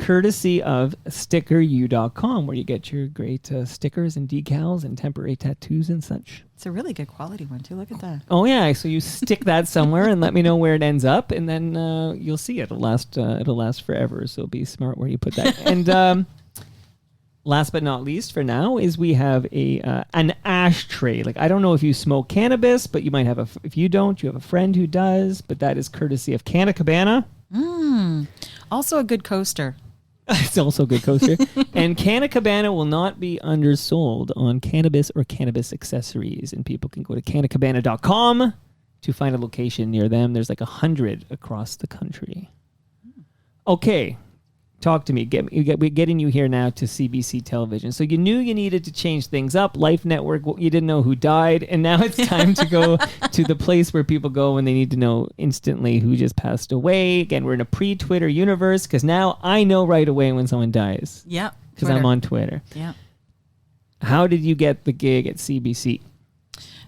courtesy of stickeru.com, where you get your great stickers and decals and temporary tattoos and such. It's a really good quality one, too. Look at that. Oh, yeah. So you stick that somewhere and let me know where it ends up, and then you'll see it. It'll last forever, so be smart where you put that. And last but not least for now is we have an ashtray. I don't know if you smoke cannabis, but you might have if you don't, you have a friend who does, but that is courtesy of Canna Cabana. Also a good coaster. It's also a good coaster. And Canna Cabana will not be undersold on cannabis or cannabis accessories. And people can go to cannacabana.com to find a location near them. There's 100 across the country. Okay. Talk to me. We're getting you here now to CBC television. So you knew you needed to change things up. Life Network, you didn't know who died. And now it's time to go to the place where people go when they need to know instantly who just passed away. Again, we're in a pre-Twitter universe because now I know right away when someone dies. Yeah. Because I'm on Twitter. Yeah. How did you get the gig at CBC?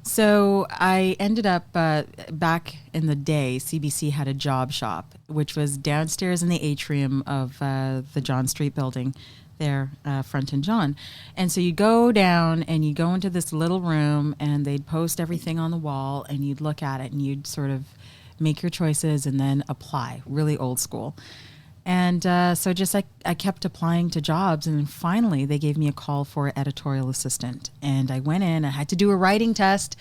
So I ended up back in the day, CBC had a job shop, which was downstairs in the atrium of the John Street building there, Front and John. And so you go down and you go into this little room and they'd post everything on the wall and you'd look at it and you'd sort of make your choices and then apply. Really old school. And so just I kept applying to jobs, and then finally they gave me a call for editorial assistant. And I went in, I had to do a writing test.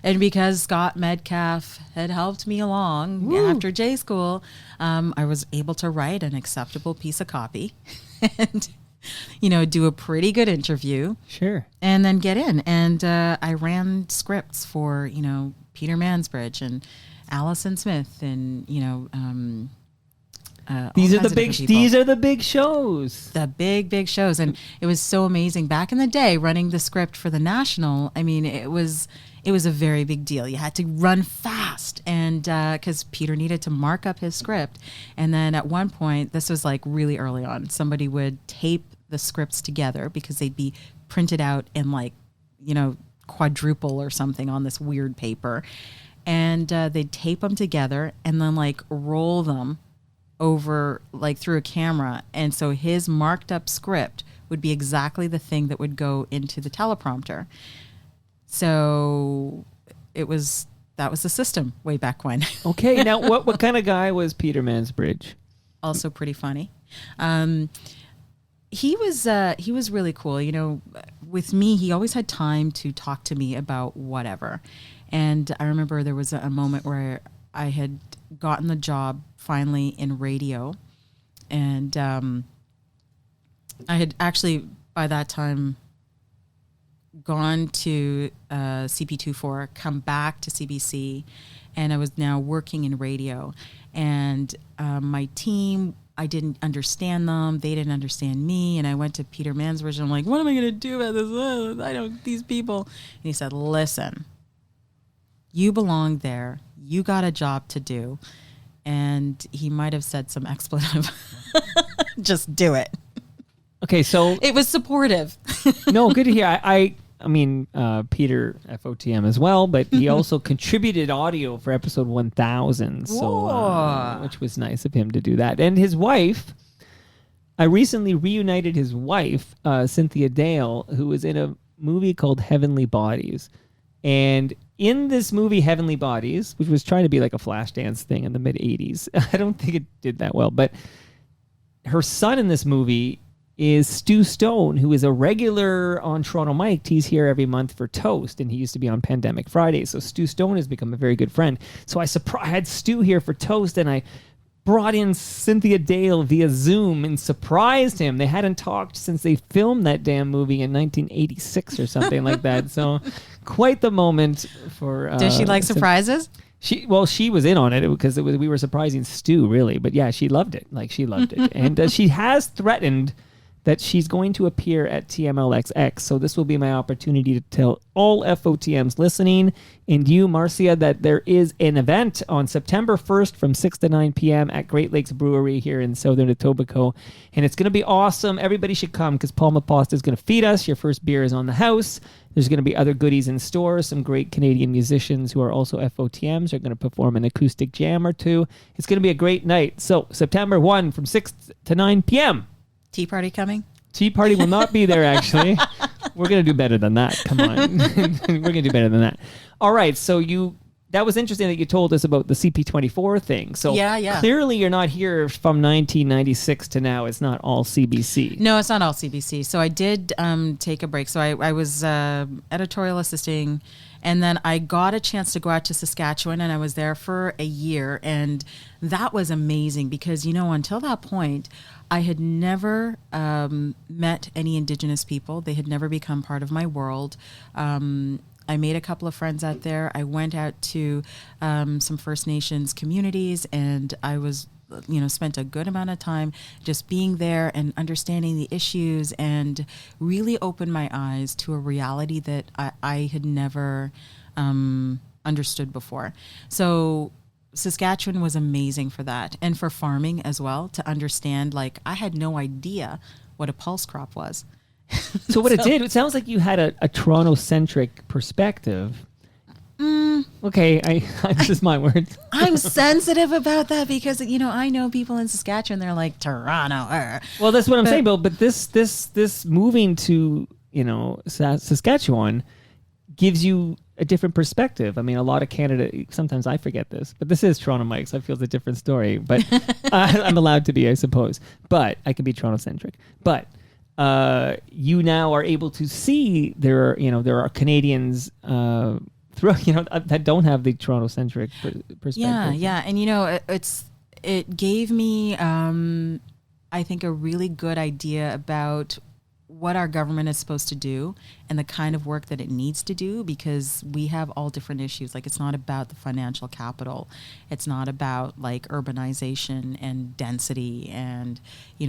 And because Scott Metcalf had helped me along after J School, I was able to write an acceptable piece of copy and, do a pretty good interview. Sure. And then get in. And I ran scripts for, Peter Mansbridge and Allison Smith and, these are the big shows. The big shows. And it was so amazing. Back in the day, running the script for the National, I mean, it was a very big deal. You had to run fast, and because Peter needed to mark up his script. And then at one point, this was really early on, somebody would tape the scripts together because they'd be printed out in quadruple or something on this weird paper. And they'd tape them together and then roll them over through a camera, and so his marked up script would be exactly the thing that would go into the teleprompter. So that was the system way back when. Okay, now what kind of guy was Peter Mansbridge? Also pretty funny. He was really cool. With me, he always had time to talk to me about whatever. And I remember there was a moment where I had gotten the job finally in radio, and I had actually by that time gone to CP24, come back to CBC, and I was now working in radio. And my team, I didn't understand them, they didn't understand me, and I went to Peter Mansbridge and I'm like, what am I going to do about this? I don't, these people. And he said, listen, you belong there, you got a job to do. And he might have said some expletive. Just do it. Okay, so it was supportive. No, good to hear. Peter FOTM as well, but he also contributed audio for episode 1000. So, which was nice of him to do that. And his wife, I recently reunited his wife, Cynthia Dale, who was in a movie called Heavenly Bodies. And in this movie, Heavenly Bodies, which was trying to be like a Flashdance thing in the mid 80s, I don't think it did that well, but her son in this movie is Stu Stone, who is a regular on Toronto Mike. He's here every month for Toast, and he used to be on Pandemic Fridays. So Stu Stone has become a very good friend. So I had Stu here for Toast, and I brought in Cynthia Dale via Zoom and surprised him. They hadn't talked since they filmed that damn movie in 1986 or something like that. So quite the moment for... Does she like surprises? She was in on it because we were surprising Stu, really. But yeah, she loved it. She loved it. And she has threatened that she's going to appear at TMLXX. So this will be my opportunity to tell all FOTMs listening and you, Marcia, that there is an event on September 1st from 6 to 9 p.m. at Great Lakes Brewery here in Southern Etobicoke. And it's going to be awesome. Everybody should come because Palma Pasta is going to feed us. Your first beer is on the house. There's going to be other goodies in store. Some great Canadian musicians who are also FOTMs are going to perform an acoustic jam or two. It's going to be a great night. So September 1 from 6 to 9 p.m. Tea party coming? Tea party will not be there, actually. We're going to do better than that. Come on. We're going to do better than that. All right. So that was interesting that you told us about the CP24 thing. So clearly you're not here from 1996 to now. It's not all CBC. No, it's not all CBC. So I did take a break. So I was editorial assisting, and then I got a chance to go out to Saskatchewan, and I was there for a year. And that was amazing because, until that point, I had never met any Indigenous people. They had never become part of my world. I made a couple of friends out there. I went out to some First Nations communities, and I was, spent a good amount of time just being there and understanding the issues, and really opened my eyes to a reality that I had never understood before. So Saskatchewan was amazing for that, and for farming as well, to understand, I had no idea what a pulse crop was. So it sounds like you had a Toronto-centric perspective. Okay, this is my words. I'm sensitive about that because, I know people in Saskatchewan, they're like, Toronto. Well, that's what I'm saying, Bill, but this moving to, Saskatchewan gives you a different perspective. I mean, a lot of Canada, sometimes I forget this, but this is Toronto Mike, so I feel it's a different story. But I'm allowed to be, I suppose. But I can be Toronto-centric. But you now are able to see there are Canadians that don't have the Toronto-centric perspective. Yeah. And, it gave me, I think, a really good idea about what our government is supposed to do and the kind of work that it needs to do, because we have all different issues. It's not about the financial capital. It's not about urbanization and density and,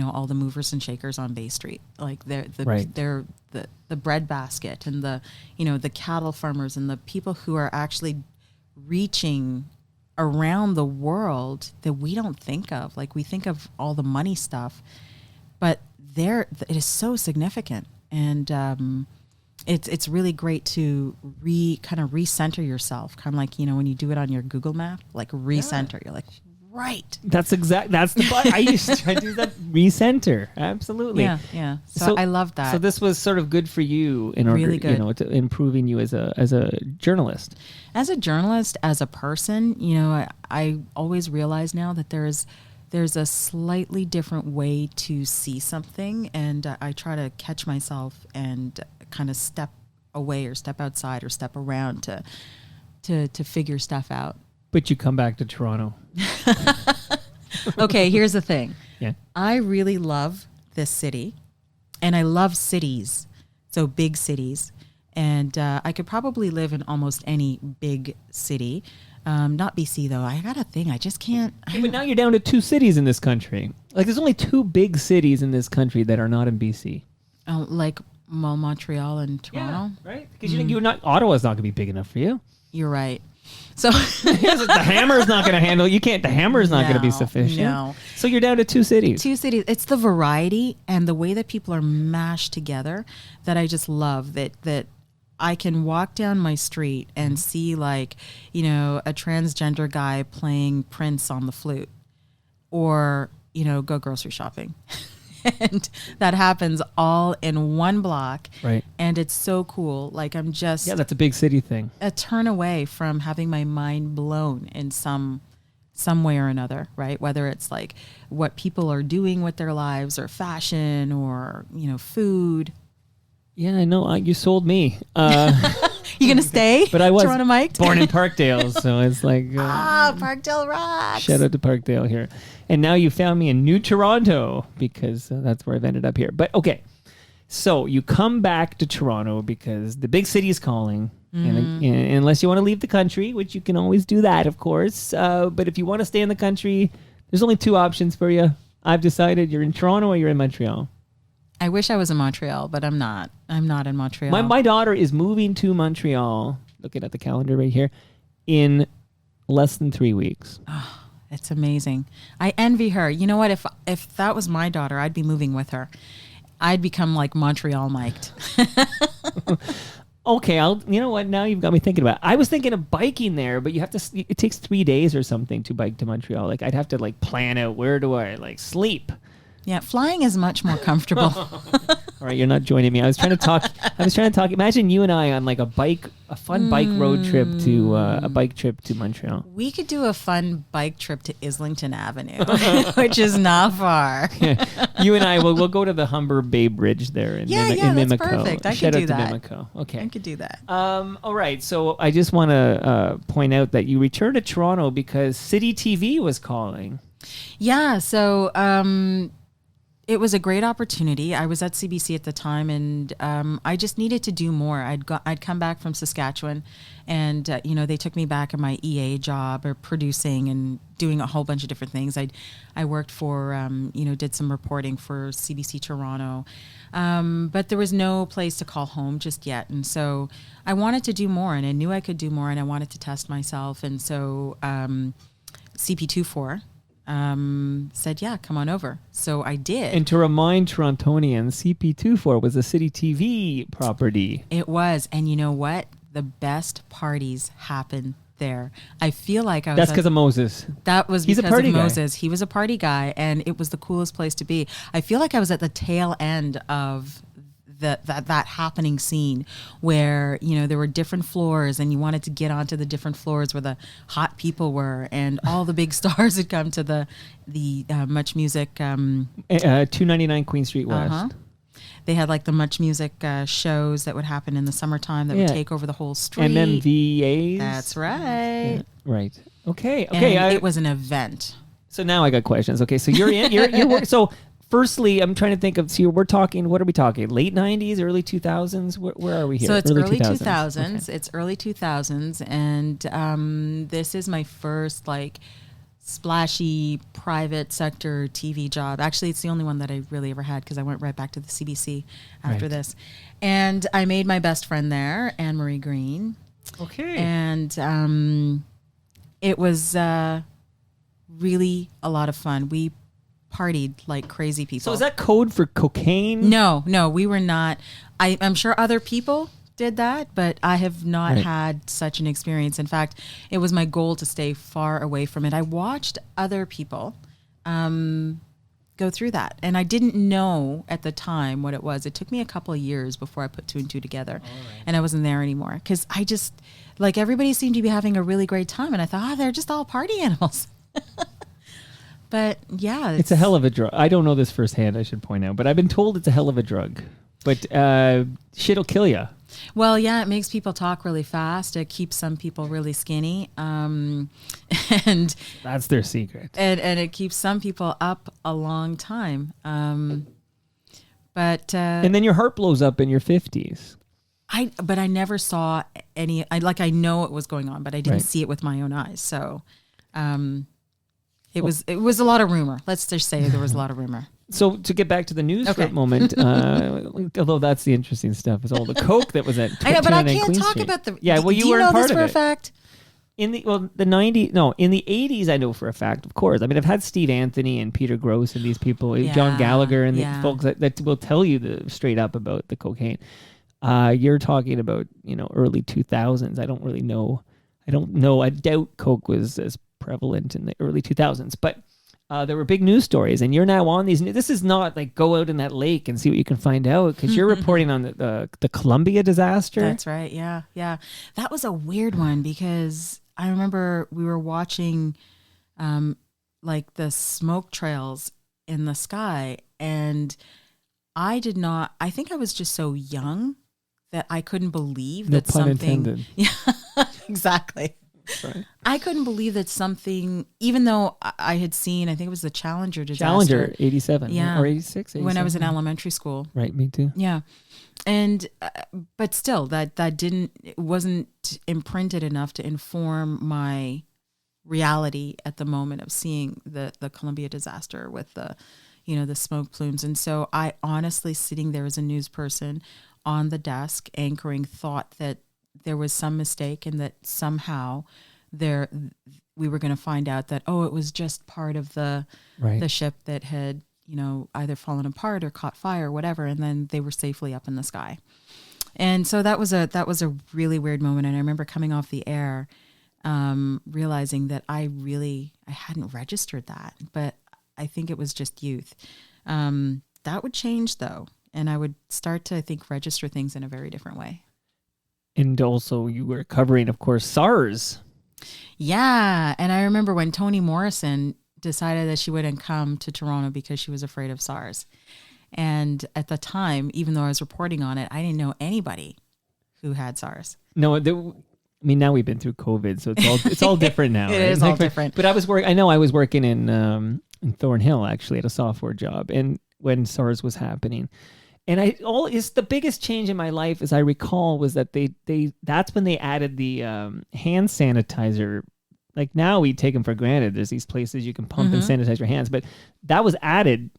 all the movers and shakers on Bay Street. They're the breadbasket and the cattle farmers and the people who are actually reaching around the world that we don't think of. We think of all the money stuff, but it is so significant, and it's really great to kind of recenter yourself, kind of like when you do it on your Google map, recenter. You're like, right. That's the button. I used to do that. Recenter, absolutely. Yeah. So I love that. So this was sort of good for you in order, really good. To improving you as a journalist. As a journalist, as a person, I always realize now that there's a slightly different way to see something, and I try to catch myself and kind of step away or step outside or step around to figure stuff out. But you come back to Toronto. Okay, here's the thing. Yeah. I really love this city, and I love cities, so big cities, and I could probably live in almost any big city. Not BC though. I got a thing. I just can't. But now you're down to 2 cities in this country. There's only 2 big cities in this country that are not in BC. Montreal and Toronto. Yeah, right? Because you're not. Ottawa's not going to be big enough for you. You're right. So the Hammer's not going to handle. You can't. The Hammer's not going to be sufficient. No. So you're down to 2 cities. 2 cities. It's the variety and the way that people are mashed together that I just love. That I can walk down my street and see like, you know, a transgender guy playing Prince on the flute, or, you know, go grocery shopping. And that happens all in one block. Right. And it's so cool. Like I'm just that's a big city thing. a turn away from having my mind blown in some way or another, right? Whether it's like what people are doing with their lives, or fashion, or, you know, food. Yeah, I know. You sold me. You gonna stay? But I was Toronto Mike? born in Parkdale, so it's like Parkdale rocks. shout out to Parkdale here. And now you found me in New Toronto because that's where I've ended up here. But okay, so you come back to Toronto because the big city is calling. And unless you want to leave the country, which you can always do that, of course. But if you want to stay in the country, there's only two options for you. I've decided you're in Toronto or you're in Montreal. I wish I was in Montreal, but I'm not. I'm not in Montreal. My daughter is moving to Montreal, looking at the calendar right here, in less than 3 weeks. It's amazing. I envy her. You know what? If that was my daughter, I'd be moving with her. I'd become like Montreal Mic'd. Okay, you know what? Now you've got me thinking about it. I was thinking of biking there, but you have to. It takes 3 days or something to bike to Montreal. Like I'd have to like plan out where do I like sleep. Yeah, flying is much more comfortable. All right, you're not joining me. I was trying to talk. Imagine you and I on like a fun bike road trip to a bike trip to Montreal. We could do a fun bike trip to Islington Avenue, which is not far. You and I we'll go to the Humber Bay Bridge there in Yeah, in that's Mimico. perfect. I Shout could out do to that. Mimico. Okay. I could do that. All right. So I just want to point out that you returned to Toronto because City TV was calling. Yeah, so it was a great opportunity. I was at CBC at the time, and I just needed to do more. I'd come back from Saskatchewan, and you know, they took me back in my EA job, or producing and doing a whole bunch of different things. I worked for you know, did some reporting for CBC Toronto, but there was no place to call home just yet, and so I wanted to do more, and I knew I could do more, and I wanted to test myself, and so CP24 said, yeah, come on over. So I did. And to remind Torontonians, CP24 was a City TV property. It was. And you know what? The best parties happen there. I feel like I was... That's because of Moses. That was He's a because party of guy. Moses. He was a party guy, and it was the coolest place to be. I feel like I was at the tail end of that happening scene where, you know, there were different floors and you wanted to get onto the different floors where the hot people were, and all the big stars had come to the Much Music 299 Queen Street West. uh-huh. They had like the Much Music shows that would happen in the summertime that would take over the whole street. And then VAs. That's right. Yeah, right. Okay. And it was an event. So now I got questions. Okay. So you're in. You're so. Firstly, I'm trying to think of. So we're talking. What are we talking? Late '90s, early 2000s. Where are we here? So it's early 2000s. Okay. It's early 2000s, and this is my first like splashy private sector TV job. Actually, it's the only one that I really ever had because I went right back to the CBC after this, and I made my best friend there, Anne Marie Green. Okay. And it was really a lot of fun. We partied like crazy people. So is that code for cocaine? No, we were not. I'm sure other people did that, but I have not had such an experience. In fact, it was my goal to stay far away from it. I watched other people go through that, and I didn't know at the time what it was. It took me a couple of years before I put two and two together, and I wasn't there anymore because I just, like, everybody seemed to be having a really great time, and I thought, they're just all party animals. But yeah, It's a hell of a drug. I don't know this firsthand, I should point out, but I've been told it's a hell of a drug. But shit'll kill you. Well, yeah, it makes people talk really fast. It keeps some people really skinny, and That's their secret. and it keeps some people up a long time. But And then your heart blows up in your 50s. I never saw any. I know it was going on, but I didn't Right. see it with my own eyes. So, it was a lot of rumor. Let's just say there was a lot of rumor. So to get back to the news for a Okay. moment, although that's the interesting stuff, is all the coke that was at I know, but I 299 can't Queen talk Street. about the. Yeah, well, do you you weren't know part this of for a it. fact? In the 80s, I know for a fact, of course. I mean, I've had Steve Anthony and Peter Gross and these people, John Yeah, Gallagher and yeah. the folks that will tell you straight up about the cocaine. You're talking about, early 2000s. I don't really know. I don't know. I doubt Coke was as prevalent in the early 2000s, but there were big news stories, and you're now on these. This is not like go out in that lake and see what you can find out, because you're reporting on the Columbia disaster. That's right. Yeah. Yeah. That was a weird one, because I remember we were watching like the smoke trails in the sky, and I think I was just so young that I couldn't believe that pun something. intended. Yeah, exactly. Right. I couldn't believe that something, even though I had seen, I think it was the Challenger disaster. Challenger, 87. Yeah. Or 86. When I was in 87. elementary school. Right, me too. Yeah. And, but still, it wasn't imprinted enough to inform my reality at the moment of seeing the Columbia disaster with the smoke plumes. And so I honestly, sitting there as a news person on the desk anchoring, thought that there was some mistake, and that somehow we were going to find out that, it was just part of the ship that had, either fallen apart or caught fire or whatever. And then they were safely up in the sky. And so that was a really weird moment. And I remember coming off the air, realizing that I hadn't registered that, but I think it was just youth. That would change though. And I would start to, I think, register things in a very different way. And also you were covering, of course, SARS. Yeah. And I remember when Toni Morrison decided that she wouldn't come to Toronto because she was afraid of SARS. And at the time, even though I was reporting on it, I didn't know anybody who had SARS. No, now we've been through COVID, so it's all different now. It right? is all different. But I was working in Thornhill, actually, at a software job, and when SARS was happening. And it's the biggest change in my life, as I recall, was that that's when they added the hand sanitizer. Like now we take them for granted. There's these places you can pump and sanitize your hands, but that was added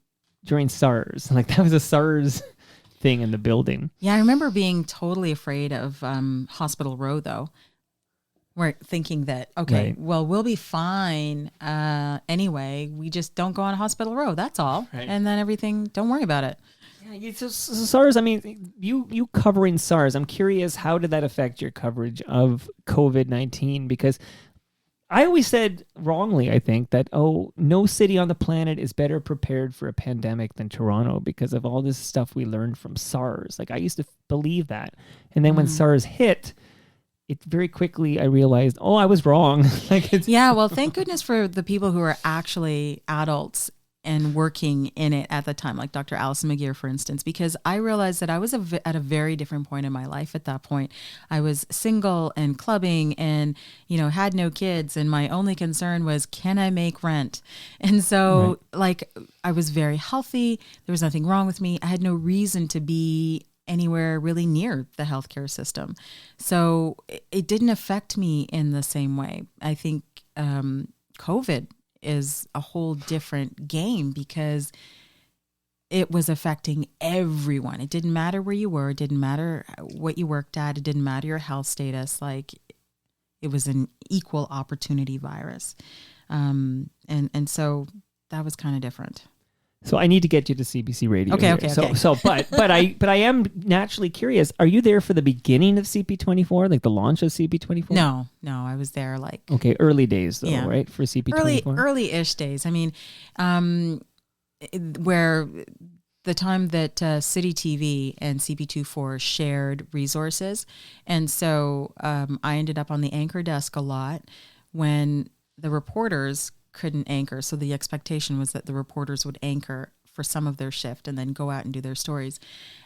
during SARS. Like that was a SARS thing in the building. Yeah, I remember being totally afraid of Hospital Row, though. We're thinking that, okay, well, we'll be fine anyway. We just don't go on Hospital Row. That's all. Right. And then everything, don't worry about it. Yeah, so SARS, I mean, you covering SARS, I'm curious, how did that affect your coverage of COVID-19? Because I always said wrongly, I think, that, no city on the planet is better prepared for a pandemic than Toronto because of all this stuff we learned from SARS. Like I used to believe that. And then when SARS hit, it very quickly, I realized, I was wrong. Well, thank goodness for the people who are actually adults and working in it at the time, like Dr. Alison McGeer, for instance, because I realized that I was at a very different point in my life at that point. I was single and clubbing and, had no kids. And my only concern was, can I make rent? And so I was very healthy. There was nothing wrong with me. I had no reason to be anywhere really near the healthcare system. So it didn't affect me in the same way. I think COVID is a whole different game because it was affecting everyone. It didn't matter where you were. It didn't matter what you worked at. It didn't matter your health status. Like it was an equal opportunity virus. And so that was kind of different. So I need to get you to CBC Radio. Okay. But I am naturally curious. Are you there for the beginning of CP24, like the launch of CP24? No, I was there early days though, right? For CP24, early-ish days. I mean, where the time that City TV and CP24 shared resources, and so I ended up on the anchor desk a lot when the reporters couldn't anchor. So the expectation was that the reporters would anchor for some of their shift and then go out and do their stories.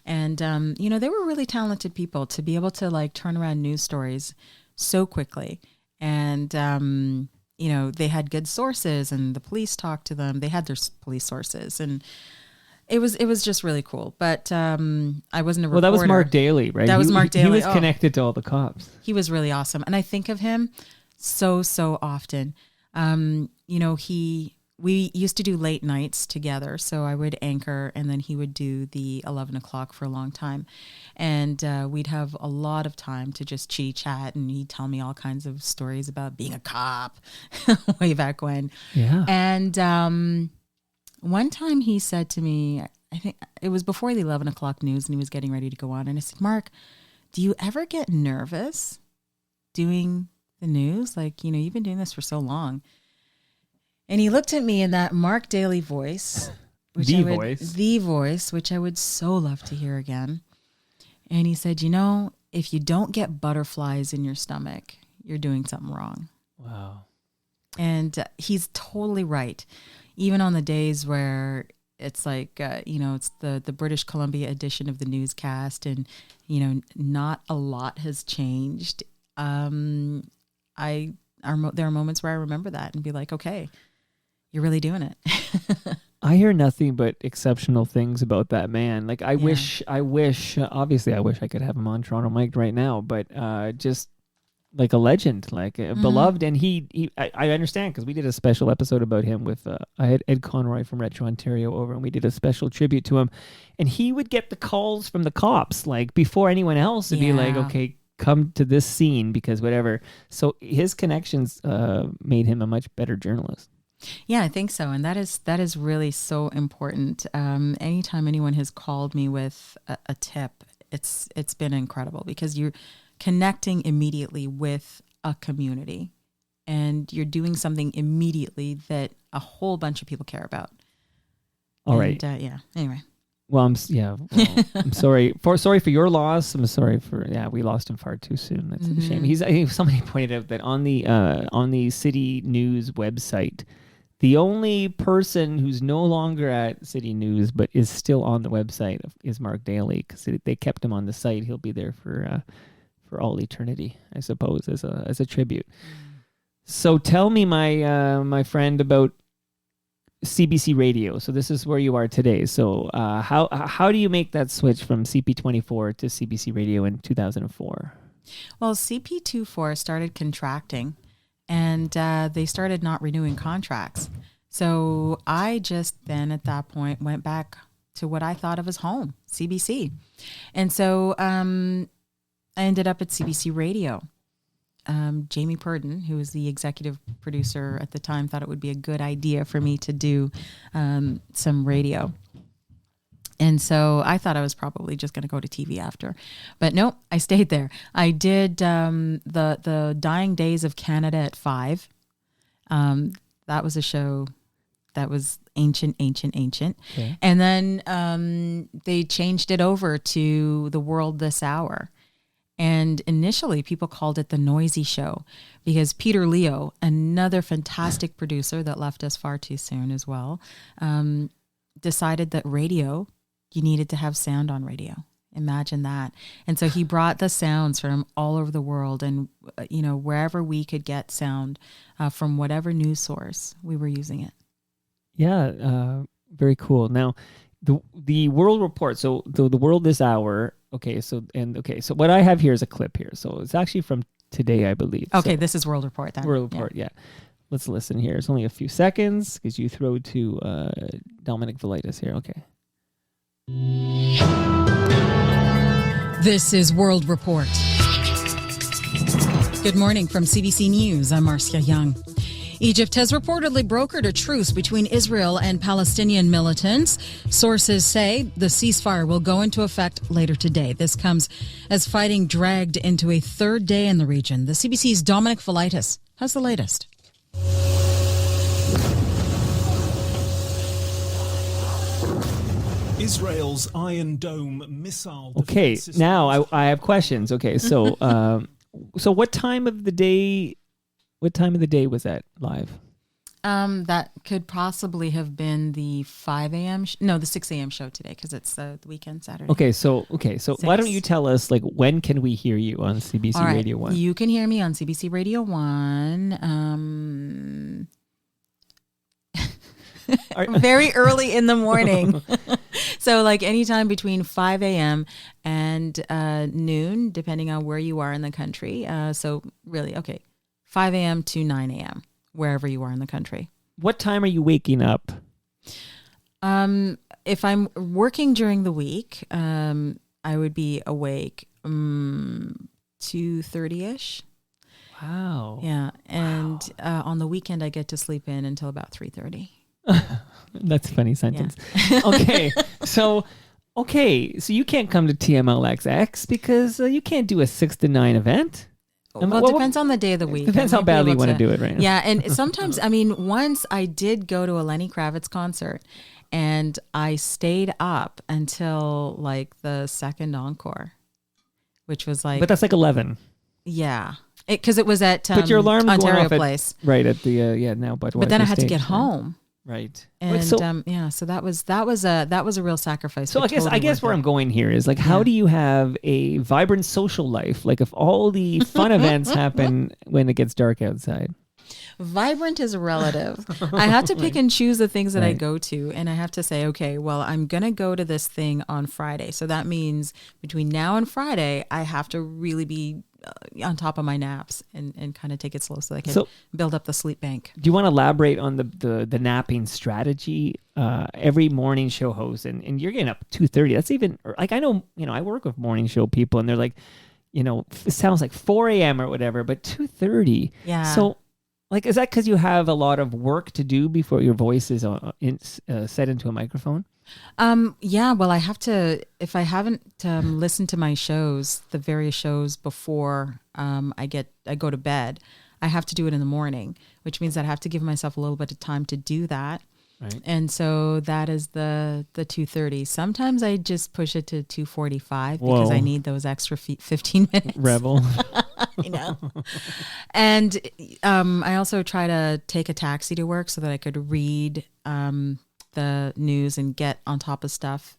And, they were really talented people to be able to turn around news stories so quickly. And, they had good sources and the police talked to them. They had their police sources and it was just really cool. But I wasn't a reporter. Well, that was Mark Daly, right? That was Mark Daly. He was connected to all the cops. He was really awesome. And I think of him so often. We used to do late nights together. So I would anchor and then he would do the 11 o'clock for a long time. And we'd have a lot of time to just chitty chat and he'd tell me all kinds of stories about being a cop way back when. Yeah. And one time he said to me, I think it was before the 11 o'clock news, and he was getting ready to go on. And I said, Mark, do you ever get nervous doing the news? Like, you've been doing this for so long. And he looked at me in that Mark Daly voice, the voice, which I would so love to hear again. And he said, if you don't get butterflies in your stomach, you're doing something wrong. Wow. And he's totally right. Even on the days where it's like, it's the British Columbia edition of the newscast, and, not a lot has changed. There are moments where I remember that and be like, okay, you're really doing it. I hear nothing but exceptional things about that man. Like, I wish, obviously I wish I could have him on Toronto Mike right now, but just like a legend, like beloved. And I understand, because we did a special episode about him with, I had Ed Conroy from Retro Ontario over, and we did a special tribute to him. And he would get the calls from the cops, like before anyone else, would be like, okay, come to this scene, because whatever. So his connections made him a much better journalist. Yeah, I think so. And that is really so important. Anytime anyone has called me with a tip, it's been incredible, because you're connecting immediately with a community, and you're doing something immediately that a whole bunch of people care about. All right. Anyway. Well, I'm sorry for your loss. I'm sorry for, we lost him far too soon. That's a shame. Somebody pointed out that on the City News website, the only person who's no longer at City News but is still on the website is Mark Daly, because they kept him on the site. He'll be there for all eternity, I suppose, as a tribute. So tell me, my friend, about CBC Radio. So this is where you are today. So how do you make that switch from CP24 to CBC Radio in 2004? Well, CP24 started contracting, and they started not renewing contracts. So I just then at that point went back to what I thought of as home, CBC. And so I ended up at CBC Radio. Jamie Purdon, who was the executive producer at the time, thought it would be a good idea for me to do some radio. And so I thought I was probably just going to go to TV after. But no, I stayed there. I did the Dying Days of Canada at 5. That was a show that was ancient. Okay. And then they changed it over to The World This Hour. And initially, people called it The Noisy Show, because Peter Leo, another fantastic producer that left us far too soon as well, decided that radio, you needed to have sound on radio. Imagine that. And so he brought the sounds from all over the world, and wherever we could get sound from whatever news source, we were using it. Yeah, very cool. Now, the World Report. So the World This Hour. Okay, so what I have here is a clip here. So it's actually from today, I believe. Okay, so, this is World Report then. World Report, yeah. Let's listen here. It's only a few seconds, because you throw to Dominic Velitis here. Okay. This is World Report. Good morning from CBC News. I'm Marcia Young. Egypt has reportedly brokered a truce between Israel and Palestinian militants. Sources say the ceasefire will go into effect later today. This comes as fighting dragged into a third day in the region. The CBC's Dominic Velitis has the latest. Israel's Iron Dome missile. Okay, now I have questions. Okay, so so what time of the day? What time of the day was that live? That could possibly have been the 5 a.m. The 6 a.m. show today, because it's the weekend, Saturday. Okay, so why don't you tell us, like, when can we hear you on CBC All right, Radio 1? You can hear me on CBC Radio 1 very early in the morning. So like anytime between 5 a.m. and noon, depending on where you are in the country. So really, 5 a.m. to 9 a.m., wherever you are in the country. What time are you waking up? If I'm working during the week, I would be awake 2:30ish. Wow. Yeah, and on the weekend I get to sleep in until about 3:30. That's a funny sentence. Yeah. Okay, So, okay, so you can't come to TMLXX because you can't do a 6 to 9 event. Well, it depends on the day of the week. Depends I how might be badly you able want to do it right now. Yeah, and sometimes, I mean, once I did go to a Lenny Kravitz concert, and I stayed up until like the second encore, which was like, But that's like 11. yeah, because it was at But your alarm's going Ontario off at- Place. Right at the now, But then I had to stage, get right? home. Right. And so so that was a real sacrifice. so but I guess totally worth where it. I'm going here is like, how do you have a vibrant social life? Like if all the fun events happen when it gets dark outside. Vibrant is relative. I have to pick and choose the things that I Right. go to, and I have to say, okay, well, I'm gonna go to this thing on Friday, so that means between now and Friday, I have to really be on top of my naps and kind of take it slow so I can build up the sleep bank. Do you want to elaborate on the napping strategy? Every morning show host, and you're getting up 2:30. That's even like I know I work with morning show people, and they're like, it sounds like 4 a.m. or whatever, but 2:30. Yeah. So, like, is that because you have a lot of work to do before your voice is set into a microphone? Yeah, well, I have to, if I haven't listened to my shows, the various shows before I go to bed, I have to do it in the morning, which means that I have to give myself a little bit of time to do that. Right. And so that is the 2:30. Sometimes I just push it to 2:45 because I need those extra 15 minutes. Rebel. And I also try to take a taxi to work so that I could read the news and get on top of stuff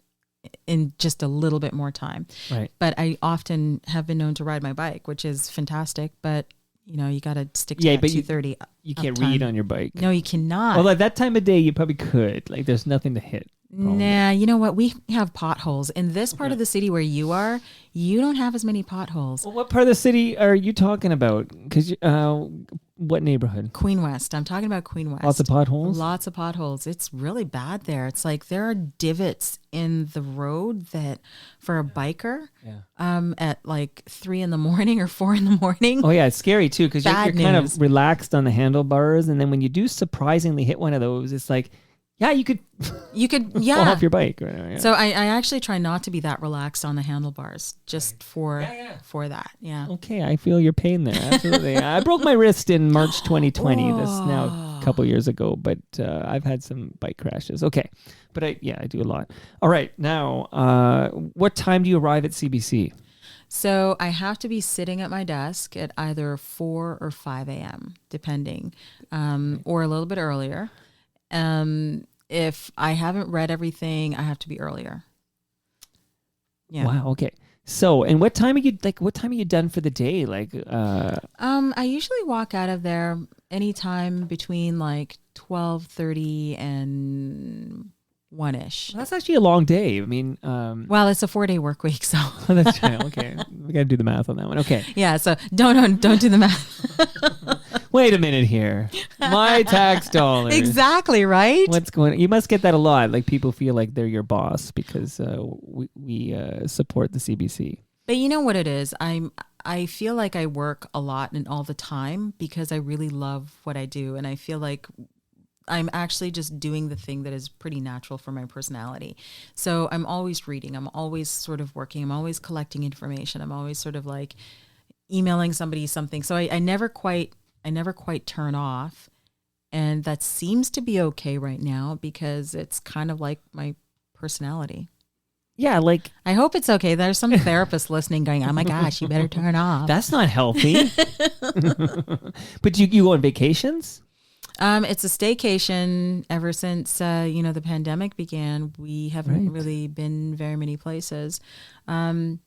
in just a little bit more time. Right. But I often have been known to ride my bike, which is fantastic. But you got to stick to that but 2:30. You can't read on your bike. No, you cannot. Well, at that time of day, you probably could. Like, there's nothing to hit. Probably. Nah, you know what? We have potholes. In this part of the city where you are, you don't have as many potholes. Well, what part of the city are you talking about? Because what neighborhood? Queen West. I'm talking about Queen West. Lots of potholes? Lots of potholes. It's really bad there. It's like there are divots in the road that for a biker at like 3 a.m. or 4 a.m. Oh, yeah. It's scary, too, because you're kind news. of relaxed on the handlebars. And then when you do surprisingly hit one of those, it's like, yeah, you could fall off your bike. Or whatever, yeah. So I actually try not to be that relaxed on the handlebars just for that. Yeah. Okay, I feel your pain there. Absolutely. I broke my wrist in March 2020. That's now a couple years ago, but I've had some bike crashes. Okay, but I do a lot. All right, now, what time do you arrive at CBC? So I have to be sitting at my desk at either 4 or 5 a.m., depending, or a little bit earlier. If I haven't read everything, I have to be earlier. Yeah. Wow. Okay. So, and what time are you done for the day? Like, I usually walk out of there anytime between like 12:30 and 1-ish. that's actually a long day. I mean, Well, it's a 4-day work week, so that's right. Okay, we got to do the math on that one. Okay. yeah. So don't do the math. Wait a minute here. My tax dollars. Exactly right. What's going on? You must get that a lot. Like people feel like they're your boss because we support the CBC. But you know what it is? I feel like I work a lot and all the time because I really love what I do, and I feel like I'm actually just doing the thing that is pretty natural for my personality. So I'm always reading. I'm always sort of working. I'm always collecting information. I'm always sort of like emailing somebody something. So I never quite turn off. And that seems to be okay right now because it's kind of like my personality. Yeah, like I hope it's okay. There's some therapist listening going, oh my gosh, you better turn off. that's not healthy. But you go on vacations? It's a staycation. Ever since the pandemic began, we haven't really been very many places. I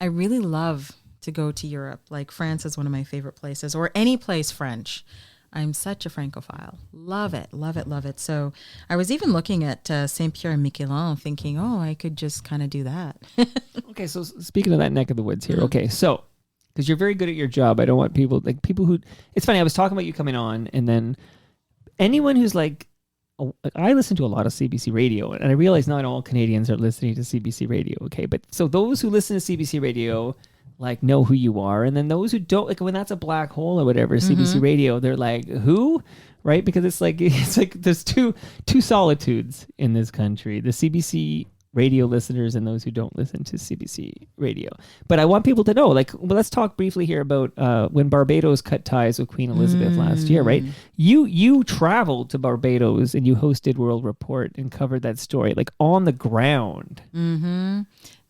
really love to go to Europe. Like France is one of my favorite places, or any place French. I'm such a Francophile. Love it, love it, love it. So I was even looking at Saint Pierre and Miquelon, thinking, oh, I could just kind of do that. Okay, so speaking of that neck of the woods here, okay, so because you're very good at your job, I don't want people who. It's funny. I was talking about you coming on, and then anyone who's like, I listen to a lot of CBC radio, and I realize not all Canadians are listening to CBC radio. Okay, but so those who listen to CBC radio like know who you are, and then those who don't, like when that's a black hole or whatever, CBC radio, they're like, who? Right? Because it's like there's two solitudes in this country: the CBC radio listeners and those who don't listen to CBC radio. But I want people to know, like, well, let's talk briefly here about when Barbados cut ties with Queen Elizabeth last year, right? You traveled to Barbados and you hosted World Report and covered that story, like on the ground.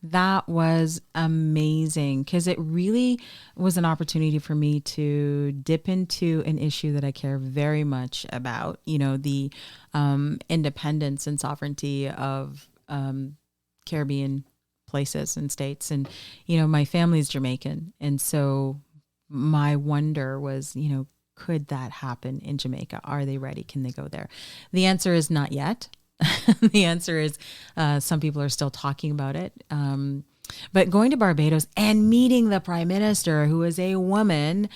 That was amazing because it really was an opportunity for me to dip into an issue that I care very much about, you know, the independence and sovereignty of Caribbean places and states. And, you know, my family's Jamaican. And so my wonder was, you know, could that happen in Jamaica? Are they ready? Can they go there? The answer is not yet. The answer is some people are still talking about it. But going to Barbados and meeting the prime minister, who is a woman,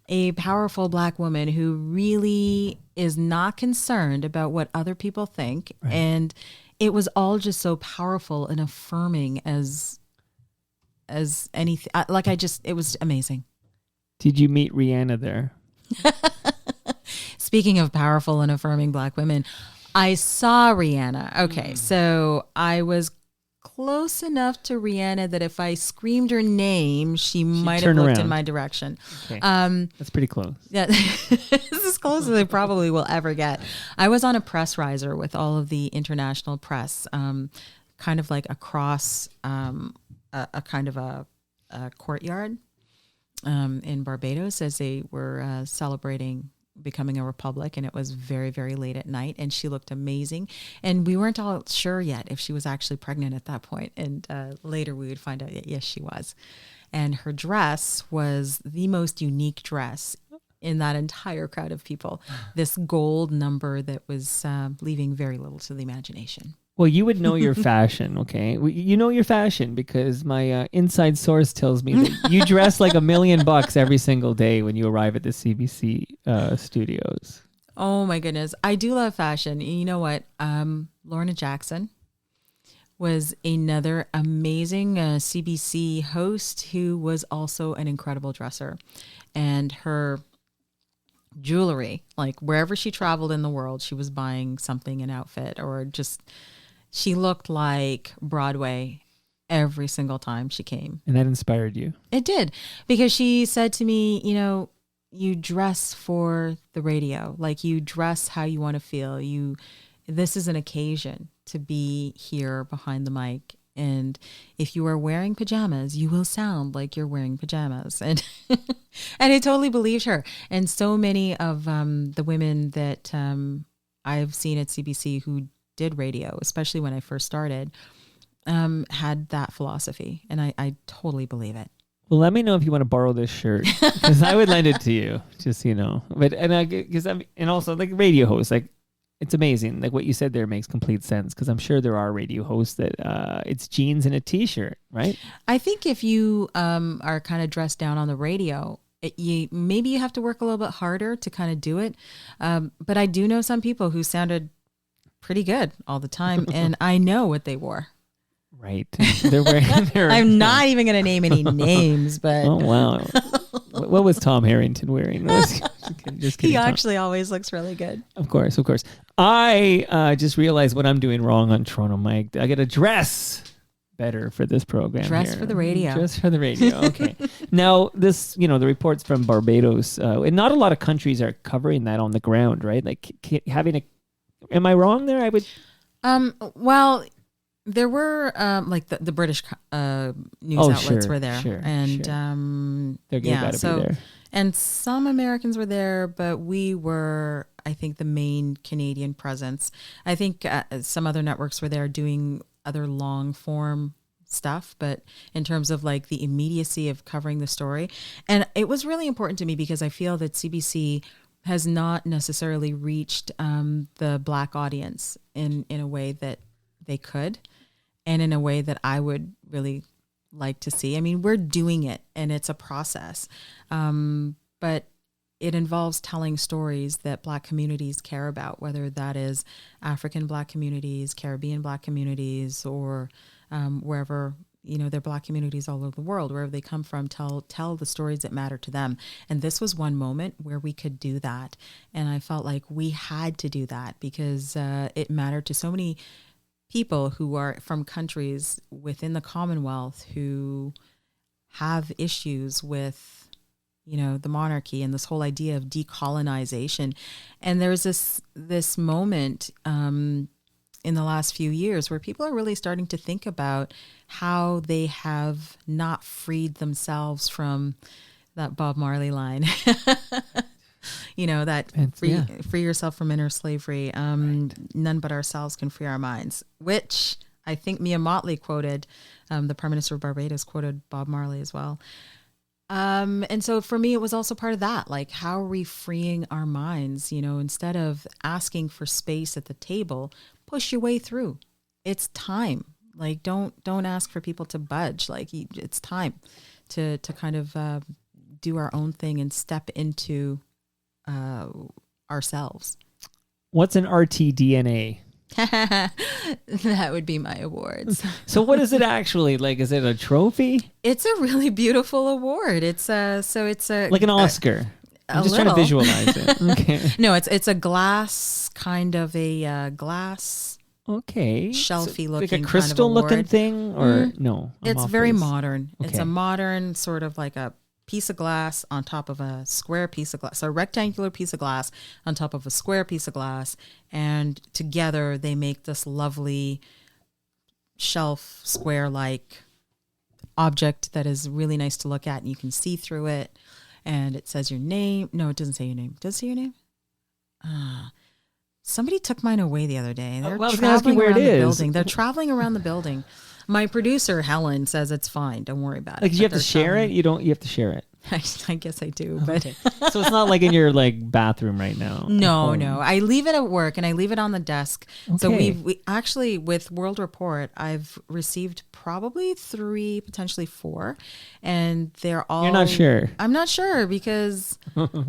a powerful Black woman who really is not concerned about what other people think. Right. And it was all just so powerful and affirming as anything. It was amazing. Did you meet Rihanna there? Speaking of powerful and affirming Black women, I saw Rihanna. Okay, so I was close enough to Rihanna that if I screamed her name, she might have looked in my direction. Okay. That's pretty close. Yeah, this is as close as I probably will ever get. I was on a press riser with all of the international press, kind of like across a kind of a courtyard in Barbados as they were celebrating becoming a republic, and it was very, very late at night, and she looked amazing, and we weren't all sure yet if she was actually pregnant at that point, and later we would find out that yes, she was. And her dress was the most unique dress in that entire crowd of people, this gold number that was leaving very little to the imagination. Well, you would know your fashion, okay? You know your fashion because my inside source tells me that you dress like $1 million every single day when you arrive at the CBC studios. Oh my goodness. I do love fashion. You know what? Lorna Jackson was another amazing CBC host who was also an incredible dresser. And her jewelry, like wherever she traveled in the world, she was buying something, an outfit, or just... She looked like Broadway every single time she came. And that inspired you? It did. Because she said to me, you know, you dress for the radio. Like you dress how you want to feel. This is an occasion to be here behind the mic. And if you are wearing pajamas, you will sound like you're wearing pajamas. And and I totally believed her. And so many of the women that I've seen at CBC who did radio, especially when I first started, had that philosophy, and I totally believe it. Well, let me know if you want to borrow this shirt because I would lend it to you, just so you know. But and also like radio hosts, like it's amazing. Like what you said there makes complete sense because I'm sure there are radio hosts that it's jeans and a t-shirt, right? I think if you are kind of dressed down on the radio, maybe you have to work a little bit harder to kind of do it. But I do know some people who sounded pretty good all the time, and I know what they wore. Right. They're wearing I'm not even going to name any names, but... Oh, wow. What was Tom Harrington wearing? Just kidding, he actually always looks really good. Of course. I just realized what I'm doing wrong on Toronto Mike. I got to dress better for this program. Dress for the radio. Dress for the radio. Okay. Now, this, the reports from Barbados, and not a lot of countries are covering that on the ground, right? Like having am I wrong there? I would. Well, there were like the British news outlets were there, and they're gotta be there. And some Americans were there, but we were, I think, the main Canadian presence. I think some other networks were there doing other long form stuff, but in terms of like the immediacy of covering the story, and it was really important to me because I feel that CBC has not necessarily reached the Black audience in a way that they could, and in a way that I would really like to see. I mean, we're doing it, and it's a process, but it involves telling stories that Black communities care about, whether that is African Black communities, Caribbean Black communities, or wherever, they're Black communities all over the world, wherever they come from, tell the stories that matter to them. And this was one moment where we could do that. And I felt like we had to do that because it mattered to so many people who are from countries within the Commonwealth who have issues with, the monarchy and this whole idea of decolonization. And there's this moment in the last few years where people are really starting to think about how they have not freed themselves from that Bob Marley line. That free yourself from inner slavery. None but ourselves can free our minds, which I think Mia Motley quoted, the Prime Minister of Barbados quoted Bob Marley as well. And so for me, it was also part of that. Like, how are we freeing our minds? Instead of asking for space at the table, push your way through. It's time. Like, don't ask for people to budge. Like, it's time to kind of do our own thing and step into ourselves. What's an RTDNA? That would be my awards. So what is it actually? Like, is it a trophy? It's a really beautiful award. It's like an Oscar. I'm just trying to visualize it. Okay. No, it's a glass, kind of a glass. Okay. Shelfy looking, like a crystal kind of looking thing, or no? It's very modern. Okay. It's a modern sort of like a piece of glass on top of a square piece of glass. So a rectangular piece of glass on top of a square piece of glass, and together they make this lovely shelf square-like object that is really nice to look at, and you can see through it. And it says your name. No, it doesn't say your name. Does it say your name? Somebody took mine away the other day. They're well, I was traveling where around it the is. building. They're traveling around the building. My producer, Helen, says it's fine. Don't worry about Like, it. you have to share it? You have to share it. I guess I do, but So it's not like in your bathroom right now. no. I leave it at work and I leave it on the desk. So Okay. we actually, with World Report, I've received probably 3, potentially 4, and they're all. You're not sure? I'm not sure because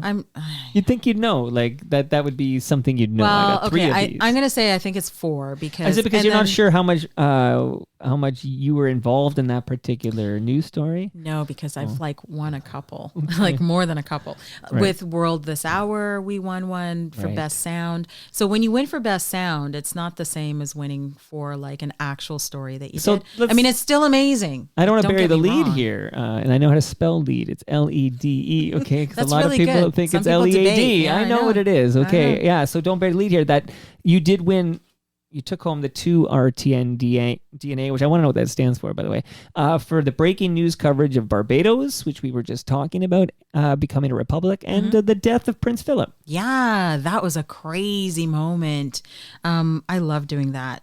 I'm. You'd think you'd know, like that would be something you'd know. I Well, got 3 okay, of these. I'm gonna say I think it's 4 because. Is it because and you're not then- sure how much you were involved in that particular news story? No, because I've won a couple, like more than a couple. Right. With World This Hour, we won one for Right. Best Sound. So when you win for Best Sound, it's not the same as winning for like an actual story that you So did. let's- I mean, it's still amazing. I don't want to bury get the me lead wrong. here, and I know how to spell lead. It's LEDE. Okay, because That's a lot really of people good. think Some it's people LEAD. debate. Yeah, I I know know. what it is. I Okay, know. yeah. So don't bury the lead here. That you did win. You took home the 2 RTN-DNA, which I want to know what that stands for, by the way, for the breaking news coverage of Barbados, which we were just talking about, becoming a republic, and the death of Prince Philip. Yeah, that was a crazy moment. I love doing that.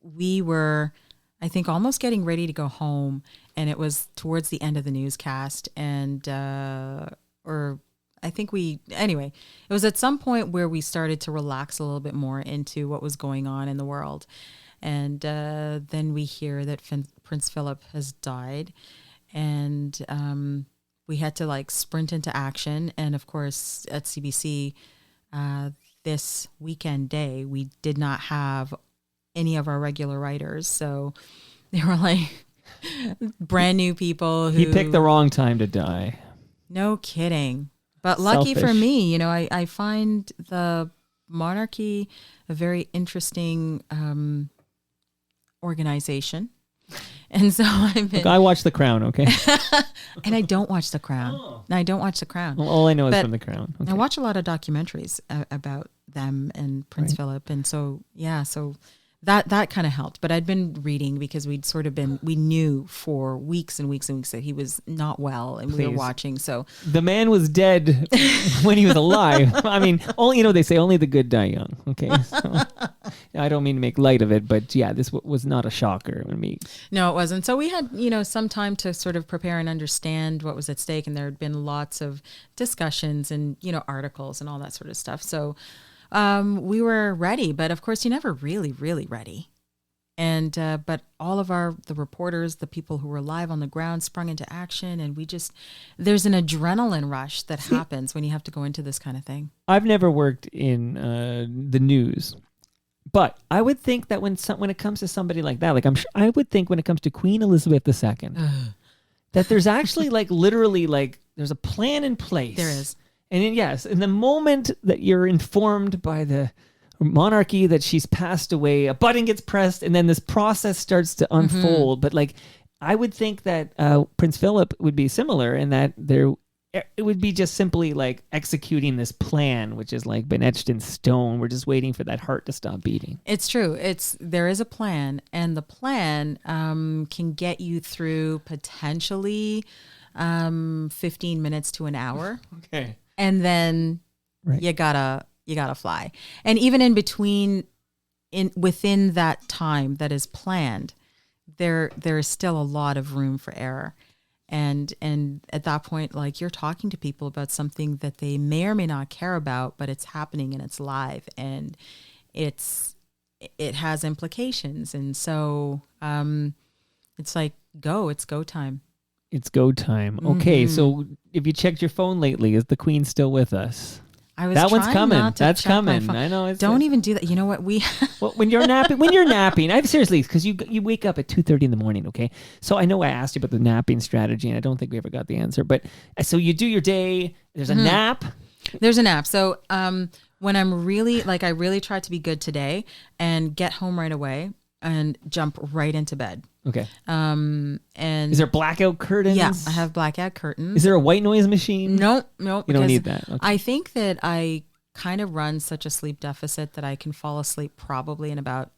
We were, I think, almost getting ready to go home, and it was towards the end of the newscast, and I think anyway, it was at some point where we started to relax a little bit more into what was going on in the world. And then we hear that Prince Philip has died, and we had to sprint into action. And of course, at CBC, this weekend day, we did not have any of our regular writers. So they were brand new people who... He picked the wrong time to die. No kidding. But lucky for Selfish. me, I find the monarchy a very interesting organization. And so I've been... Look, I watched The Crown, okay? And I don't watch The Crown. I don't watch The Crown. Well, all I know is But from The Crown. Okay. I watch a lot of documentaries about them and Prince Philip. And so, so that kind of helped. But I'd been reading because we knew for weeks and weeks and weeks that he was not well, and we were Please. watching. So The man was dead when he was alive. I mean, they say only the good die young. Okay, so I don't mean to make light of it, but yeah, this was not a shocker to me. no, it wasn't. So we had, some time to sort of prepare and understand what was at stake. And there had been lots of discussions and, articles and all that sort of stuff. So we were ready, but of course you're never really, really ready. And, but all of the reporters, the people who were live on the ground sprung into action. And there's an adrenaline rush that happens when you have to go into this kind of thing. I've never worked in the news, but I would think that when it comes to somebody like that, I would think when it comes to Queen Elizabeth II, that there's actually literally there's a plan in place. There is. And then, yes, in the moment that you're informed by the monarchy that she's passed away. A button gets pressed, and then this process starts to unfold. But like, I would think that Prince Philip would be similar in that it would be just simply like executing this plan, which has like been etched in stone. We're just waiting for that heart to stop beating. It's true. There is a plan, and the plan can get you through potentially 15 minutes to an hour. Okay. And then you gotta fly. And even in between, within that time that is planned, there is still a lot of room for error. And at that point, like, you're talking to people about something that they may or may not care about, but it's happening and it's live and it has implications. And so it's like, it's go time. It's go time. Okay, so if you checked your phone lately, is the Queen still with us? That one's coming. That's coming. I know. Don't even do that. You know what? Well, when you're napping, I seriously, because you wake up at 2:30 in the morning. Okay, so I know I asked you about the napping strategy, and I don't think we ever got the answer. But so you do your day. There's a nap. There's a nap. So when I'm really I really try to be good today and get home right away and jump right into bed. Okay. And is there blackout curtains? Yeah, I have blackout curtains. Is there a white noise machine? Nope. You don't need that. Okay. I think that I kind of run such a sleep deficit that I can fall asleep probably in about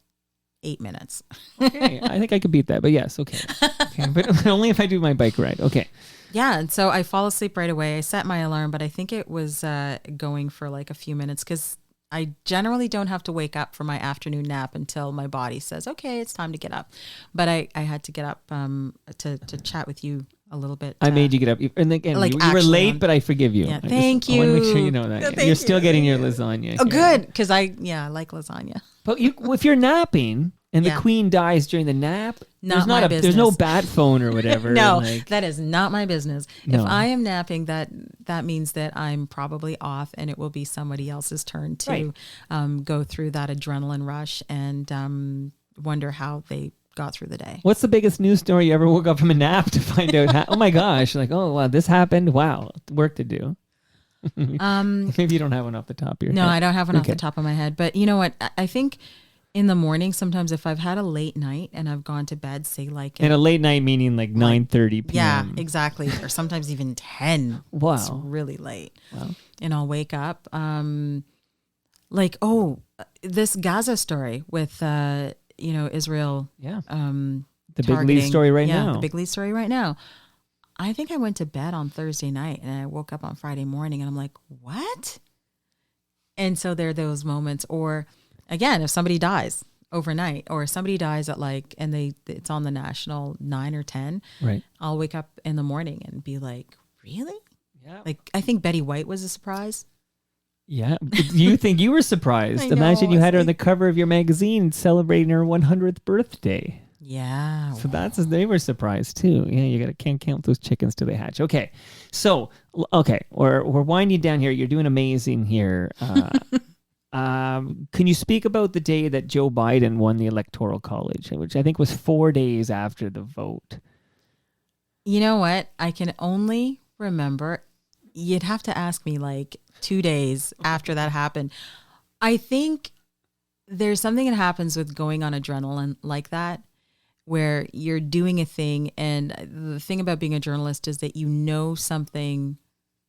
8 minutes. Okay, I think I could beat that, but yes, okay. But only if I do my bike ride. Okay. Yeah, and so I fall asleep right away. I set my alarm, but I think it was going for like a few minutes because I generally don't have to wake up for my afternoon nap until my body says, okay, it's time to get up. But I had to get up to chat with you a little bit. I made you get up. And again, you were late, but I forgive you. Yeah, thank you. I want to make sure you know that. You're still getting your lasagna. Oh, good, because I like lasagna. But if you're napping and the Queen dies during the nap, there's no bat phone or whatever. No, that is not my business. No. If I am napping, that means that I'm probably off, and it will be somebody else's turn to go through that adrenaline rush and wonder how they got through the day. What's the biggest news story you ever woke up from a nap to find out? Oh my gosh! Like, oh wow, this happened. Wow, work to do. Maybe you don't have one off the top of your head. No, I don't have one off the top of my head. But you know what? I think in the morning, sometimes if I've had a late night and I've gone to bed, say and a late night meaning like 9:30 p.m. Yeah, exactly. Or sometimes even 10. Wow. It's really late. Wow. And I'll wake up this Gaza story with Israel. Yeah. The big lead story right now. Yeah, the big lead story right now. I think I went to bed on Thursday night and I woke up on Friday morning and I'm like, what? And so there are those moments. Or again, if somebody dies overnight or somebody dies at and it's on the national 9 or 10, right? I'll wake up in the morning and be like, really? Yeah. Like, I think Betty White was a surprise. Yeah. You think you were surprised? Imagine you had her on the cover of your magazine celebrating her 100th birthday. Yeah. So they were surprised too. Yeah, you can't count those chickens till they hatch. Okay. So, we're winding down here. You're doing amazing here. Can you speak about the day that Joe Biden won the Electoral College, which I think was 4 days after the vote? You know what? I can only remember, you'd have to ask me 2 days after that happened. I think there's something that happens with going on adrenaline like that, where you're doing a thing. And the thing about being a journalist is that you know something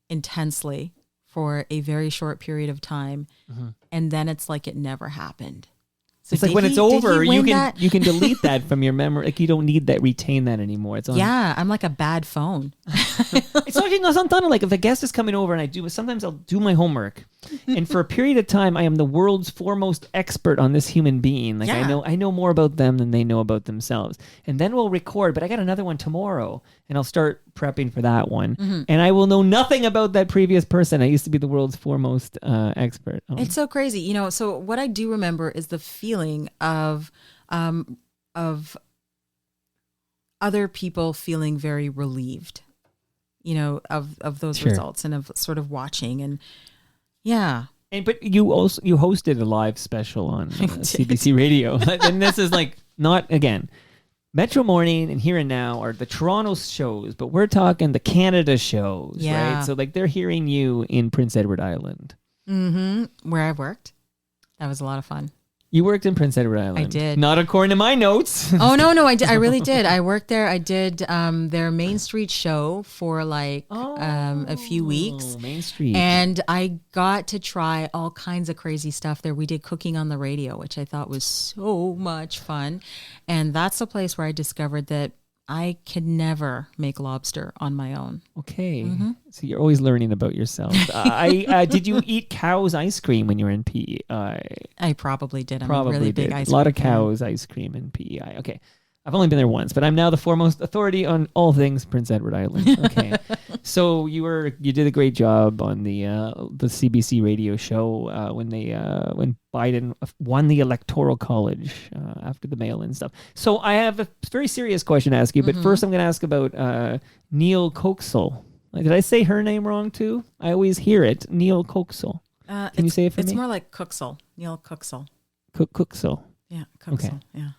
intensely for a very short period of time. Mm-hmm. And then it's like it never happened. So it's like when it's over, you can delete that from your memory. Like you don't need that, retain that anymore. It's on. Yeah, I'm like a bad phone. It's not sometimes like if a guest is coming over and sometimes I'll do my homework, and for a period of time I am the world's foremost expert on this human being. Like I know more about them than they know about themselves. And then we'll record, but I got another one tomorrow, and I'll start prepping for that one, and I will know nothing about that previous person. I used to be the world's foremost expert. It's so crazy, So what I do remember is the feeling of other people feeling very relieved, of those results and of sort of watching and but you hosted a live special on CBC Radio, and this is not again. Metro Morning and Here and Now are the Toronto shows, but we're talking the Canada shows, right? So they're hearing you in Prince Edward Island. Mm-hmm. Where I've worked. That was a lot of fun. You worked in Prince Edward Island. I did. Not according to my notes. Oh no, I did. I really did. I worked there. I did their Main Street show for like a few weeks. Main Street. And I got to try all kinds of crazy stuff there. We did cooking on the radio, which I thought was so much fun. And that's the place where I discovered that I could never make lobster on my own. Okay. So you're always learning about yourself. Did you eat cow's ice cream when you were in PEI? I probably did. I'm Probably a really did. big ice A lot of cream fan. cow's ice cream in PEI. Okay. I've only been there once, but I'm now the foremost authority on all things Prince Edward Island. Okay. So you did a great job on the CBC radio show when Biden won the Electoral College after the mail-in stuff. So I have a very serious question to ask you, but first I'm going to ask about Neil Coxall. Did I say her name wrong too? I always hear it, Neil Coxall. Can you say it for me? It's more like Coxall, Neil Coxall. Coxall. Yeah, Coxall. Okay. Yeah.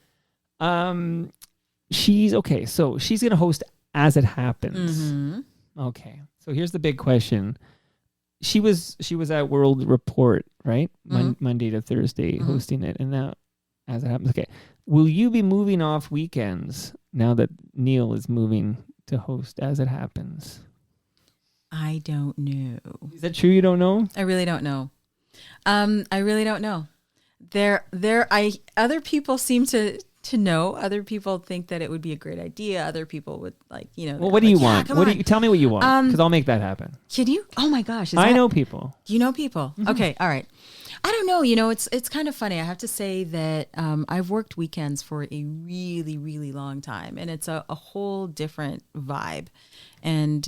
She's okay. So she's going to host As It Happens. Okay. So here's the big question. She was at World Report, right? Monday to Thursday hosting it. And now As It Happens. Okay. Will you be moving off weekends now that Neil is moving to host As It Happens? I don't know. Is that true? You don't know? I really don't know. I really don't know. Other people seem to know. Other people think that it would be a great idea. Other people would Well, what do you want? Tell me what you want, because I'll make that happen. Can you? Oh my gosh. I know people. Do you know people? Okay. All right. I don't know. It's kind of funny. I have to say that I've worked weekends for a really, really long time, and it's a whole different vibe. And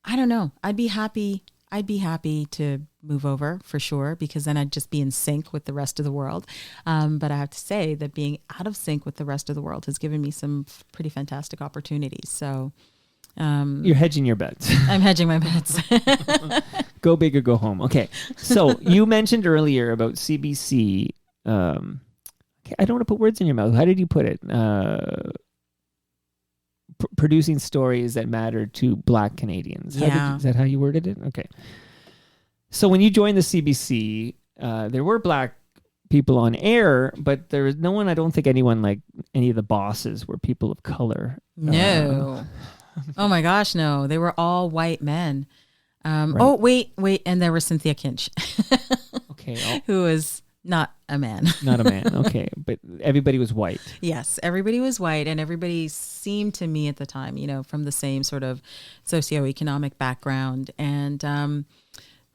I don't know. I'd be happy to move over for sure, because then I'd just be in sync with the rest of the world. But I have to say that being out of sync with the rest of the world has given me some pretty fantastic opportunities. So you're hedging your bets. I'm hedging my bets. Go big or go home. Okay. So you mentioned earlier about CBC. Okay, I don't want to put words in your mouth. How did you put it? Producing stories that matter to Black Canadians. Yeah. Is that how you worded it? Okay. So when you joined the CBC, there were Black people on air, but there was no one, I don't think anyone like any of the bosses were people of color. No. Oh my gosh, no. They were all white men. Right. Oh, wait. And there was Cynthia Kinch. Okay. Who was not a man. Not a man. Okay. But everybody was white. Yes, everybody was white, and everybody seemed to me at the time, from the same sort of socioeconomic background. And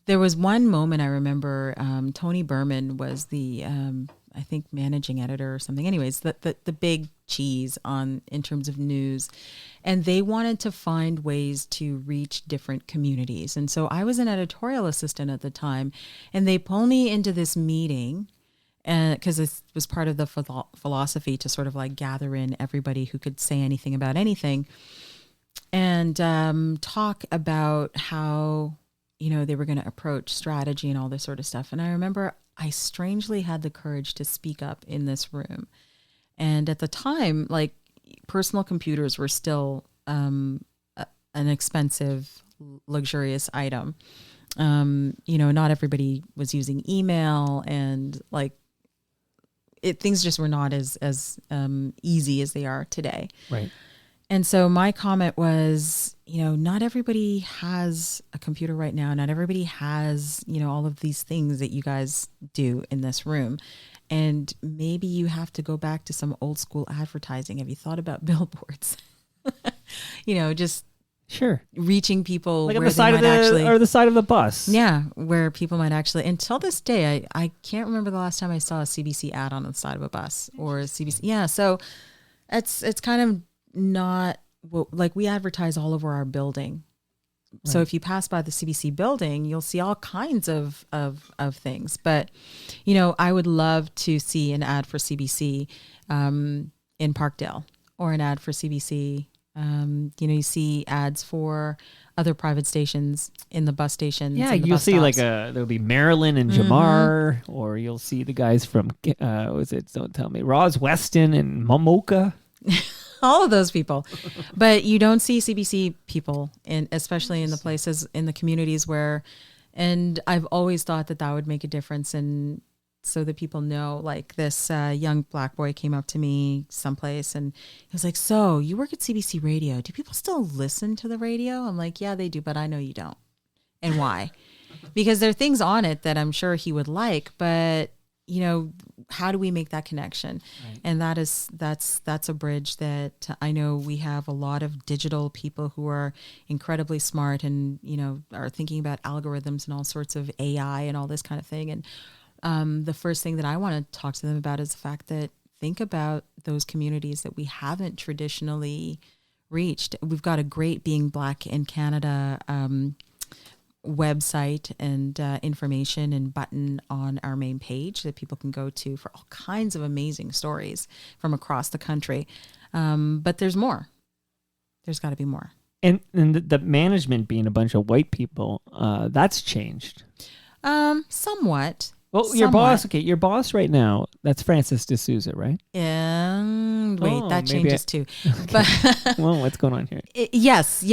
there was one moment I remember, Tony Berman was the, I think, managing editor or something. Anyways, the big cheese in terms of news. And they wanted to find ways to reach different communities. And so I was an editorial assistant at the time, and they pulled me into this meeting because this was part of the philosophy to sort of like gather in everybody who could say anything about anything, and talk about how, they were going to approach strategy and all this sort of stuff. And I remember I strangely had the courage to speak up in this room. And at the time, like, personal computers were still an expensive, luxurious item. Not everybody was using email, and like things just were not as easy as they are today. Right. And so my comment was, not everybody has a computer right now. Not everybody has, all of these things that you guys do in this room. And maybe you have to go back to some old school advertising. Have you thought about billboards? Just sure, reaching people like where on the side of the side of the bus. Yeah, where people might actually. Until this day, I can't remember the last time I saw a CBC ad on the side of a bus or a CBC. Yeah, so it's kind of not like we advertise all over our building. Right. So if you pass by the CBC building, you'll see all kinds of things. But, I would love to see an ad for CBC in Parkdale, or an ad for CBC. You see ads for other private stations in the bus stations. Yeah, and the you'll bus see stops. there'll be Marilyn and Jamar, or you'll see the guys from, don't tell me, Roz Weston and Momoka. All of those people, but you don't see CBC people, especially in the places, in the communities where And I've always thought that that would make a difference, and so that people know. Like this young black boy came up to me someplace and he was like, "So you work at CBC Radio? Do people still listen to the radio?" I'm like, "Yeah, they do, but I know you don't." And why? Because there are things on it that I'm sure he would like, but how do we make that connection? Right. And that's a bridge that I know we have a lot of digital people who are incredibly smart and, are thinking about algorithms and all sorts of AI and all this kind of thing. And the first thing that I want to talk to them about is the fact that think about those communities that we haven't traditionally reached. We've got a great Being Black in Canada website and information and button on our main page that people can go to for all kinds of amazing stories from across the country. But there's more. There's got to be more. And the management being a bunch of white people, that's changed. Somewhat. Well, your boss right now, that's Francis D'Souza, right? Wait, that changes too. Okay. But well, what's going on here? Yes,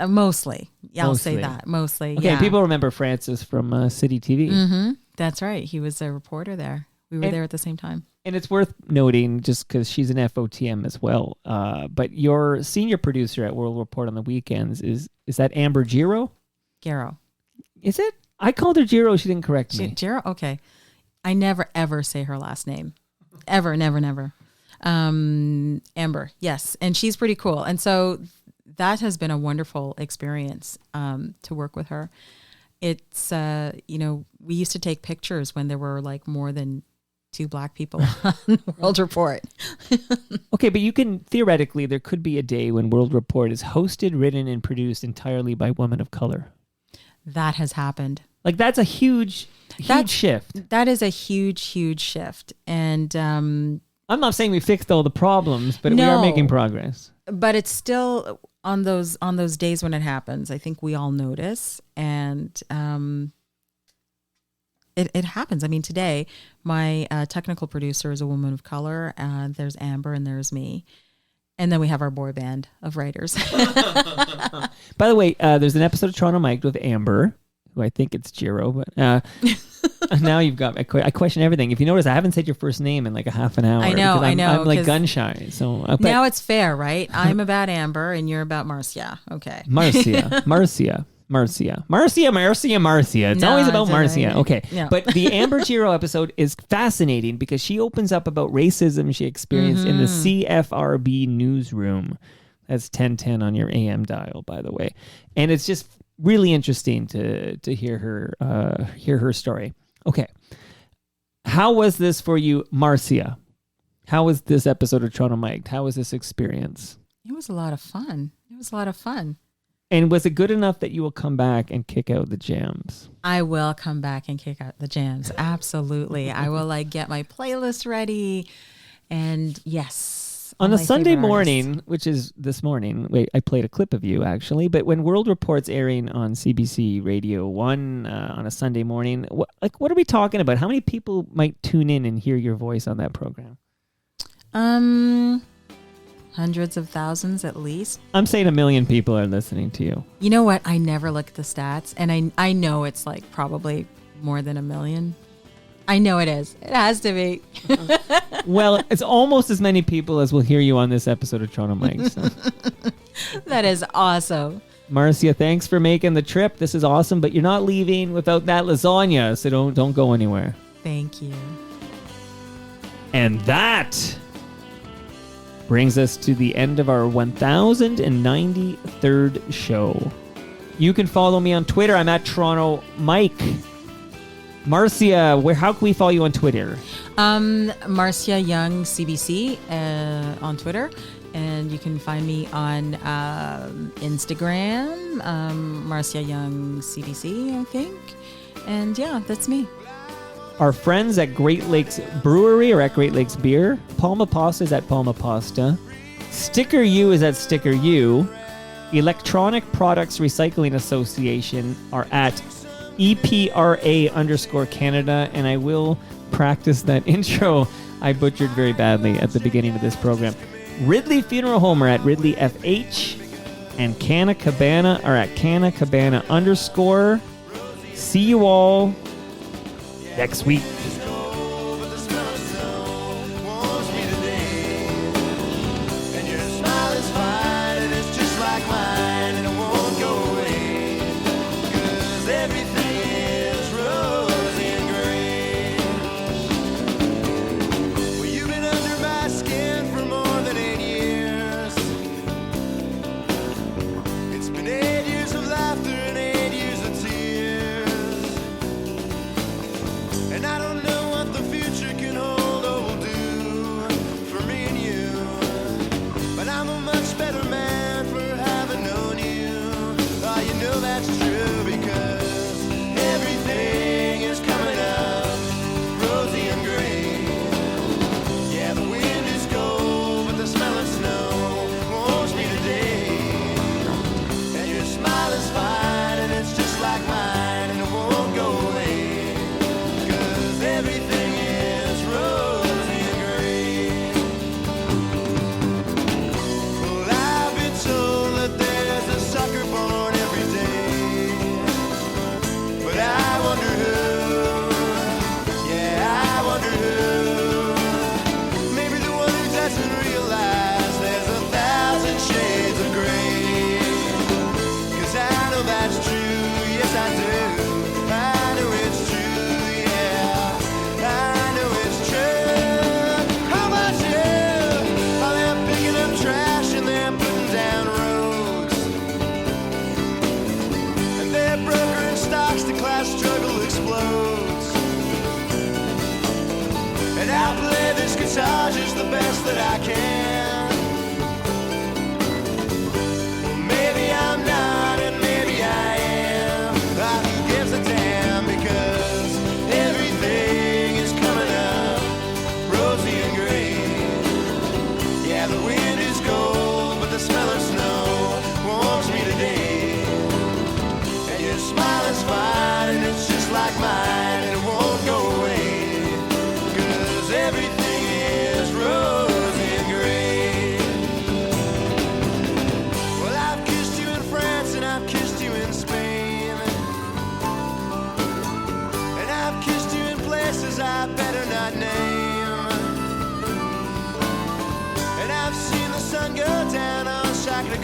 mostly. Yeah, I'll say that, mostly. Okay, yeah. People remember Francis from City TV. Mm-hmm. That's right. He was a reporter there. We were there at the same time. And it's worth noting, just because she's an FOTM as well, but your senior producer at World Report on the weekends, is that Amber Giro? Garo. Is it? I called her Giro. She didn't correct me. Giro? Okay. I never, ever say her last name. Ever, never. Amber, yes. And she's pretty cool. And so that has been a wonderful experience to work with her. It's, we used to take pictures when there were like more than 2 black people on World Report. Okay, but theoretically, there could be a day when World Report is hosted, written, and produced entirely by women of color. That has happened. Like, that's a huge shift. That is a huge shift. And I'm not saying we fixed all the problems, but we are making progress. But it's still on those days when it happens, I think we all notice. And it happens. I mean, today, my technical producer is a woman of color. There's Amber and there's me. And then we have our boy band of writers. By the way, there's an episode of Toronto Mic'd with Amber, who I think it's Giro, but now you've got, I question everything. If you notice, I haven't said your first name in like a half an hour. I know. I'm like gun shy. So now it's fair, right? I'm about Amber and you're about Marcia. Okay. Marcia. It's always about Marcia. Right. Okay. No. But the Amber Giro episode is fascinating because she opens up about racism she experienced in the CFRB newsroom. That's 1010 on your AM dial, by the way. And it's just really interesting to hear her story. Okay. How was this for you, Marcia? How was this episode of Toronto Mic'd? How was this experience? It was a lot of fun. And was it good enough that you will come back and kick out the jams? I will come back and kick out the jams. Absolutely. I will get my playlist ready. And yes. On a Sunday morning, which is this morning, wait, I played a clip of you actually, but when World Report's airing on CBC Radio 1 on a Sunday morning, what are we talking about? How many people might tune in and hear your voice on that program? Hundreds of thousands at least. I'm saying 1 million people are listening to you. You know what? I never look at the stats, and I know it's like probably more than 1 million. I know it is. It has to be. Well, it's almost as many people as will hear you on this episode of Toronto Mic'd. So. That is awesome. Marcia, thanks for making the trip. This is awesome, but you're not leaving without that lasagna, so don't go anywhere. Thank you. And that brings us to the end of our 1093rd show. You can follow me on Twitter. I'm at Toronto Mike. Marcia, how can we follow you on Twitter? Marcia Young CBC on Twitter. And you can find me on Instagram, Marcia Young CBC, I think. And yeah, that's me. Our friends at Great Lakes Brewery or at Great Lakes Beer. Palma Pasta is at Palma Pasta. Sticker U is at Sticker U. Electronic Products Recycling Association are at EPRA_Canada. And I will practice that intro I butchered very badly at the beginning of this program. Ridley Funeral Home are at Ridley FH. And Canna Cabana are at Canna Cabana_. See you all next week. But the smell of snow warms me today. And your smile is fine, and it's just like mine, and it won't go away. 'Cause everything is rosy and gray. Well, you've been under my skin for more than 8 years. It's been 8 years of laughter and 8 years of tears. And I don't know what the future can hold or will do for me and you. But I'm a much better man for having known you. Oh, you know that's true because everything is coming up rosy and gray. Yeah, the wind is cold, but the smell of snow warms me today. And your smile is fine, and it's just like mine, and it won't go away. 'Cause everything is rosy and gray. Well, I've been told that there's a sucker born every day. But I wonder who. Yeah, I wonder who. Maybe the one who doesn't realize there's 1,000 shades of gray. 'Cause I know that's true, yes I do. I know it's true, yeah. I know it's true. How about you? Oh, they're picking up trash and they're putting down roads. And they're brokering stocks, the class struggle explodes. And I play this guitar just the best that I can. Well, maybe I'm not, and maybe I am. Ah, who gives a damn? Because everything is coming up rosy and gray. Yeah, the wind is cold, but the smell of snow warms me today. And your smile is fine, and it's just like mine, and it won't go away. 'Cause everything is rosy and gray. Well, I've kissed you in France, and I've kissed you in Spain. And I've kissed you in places I better not name. And I've seen the sun go down on Shakra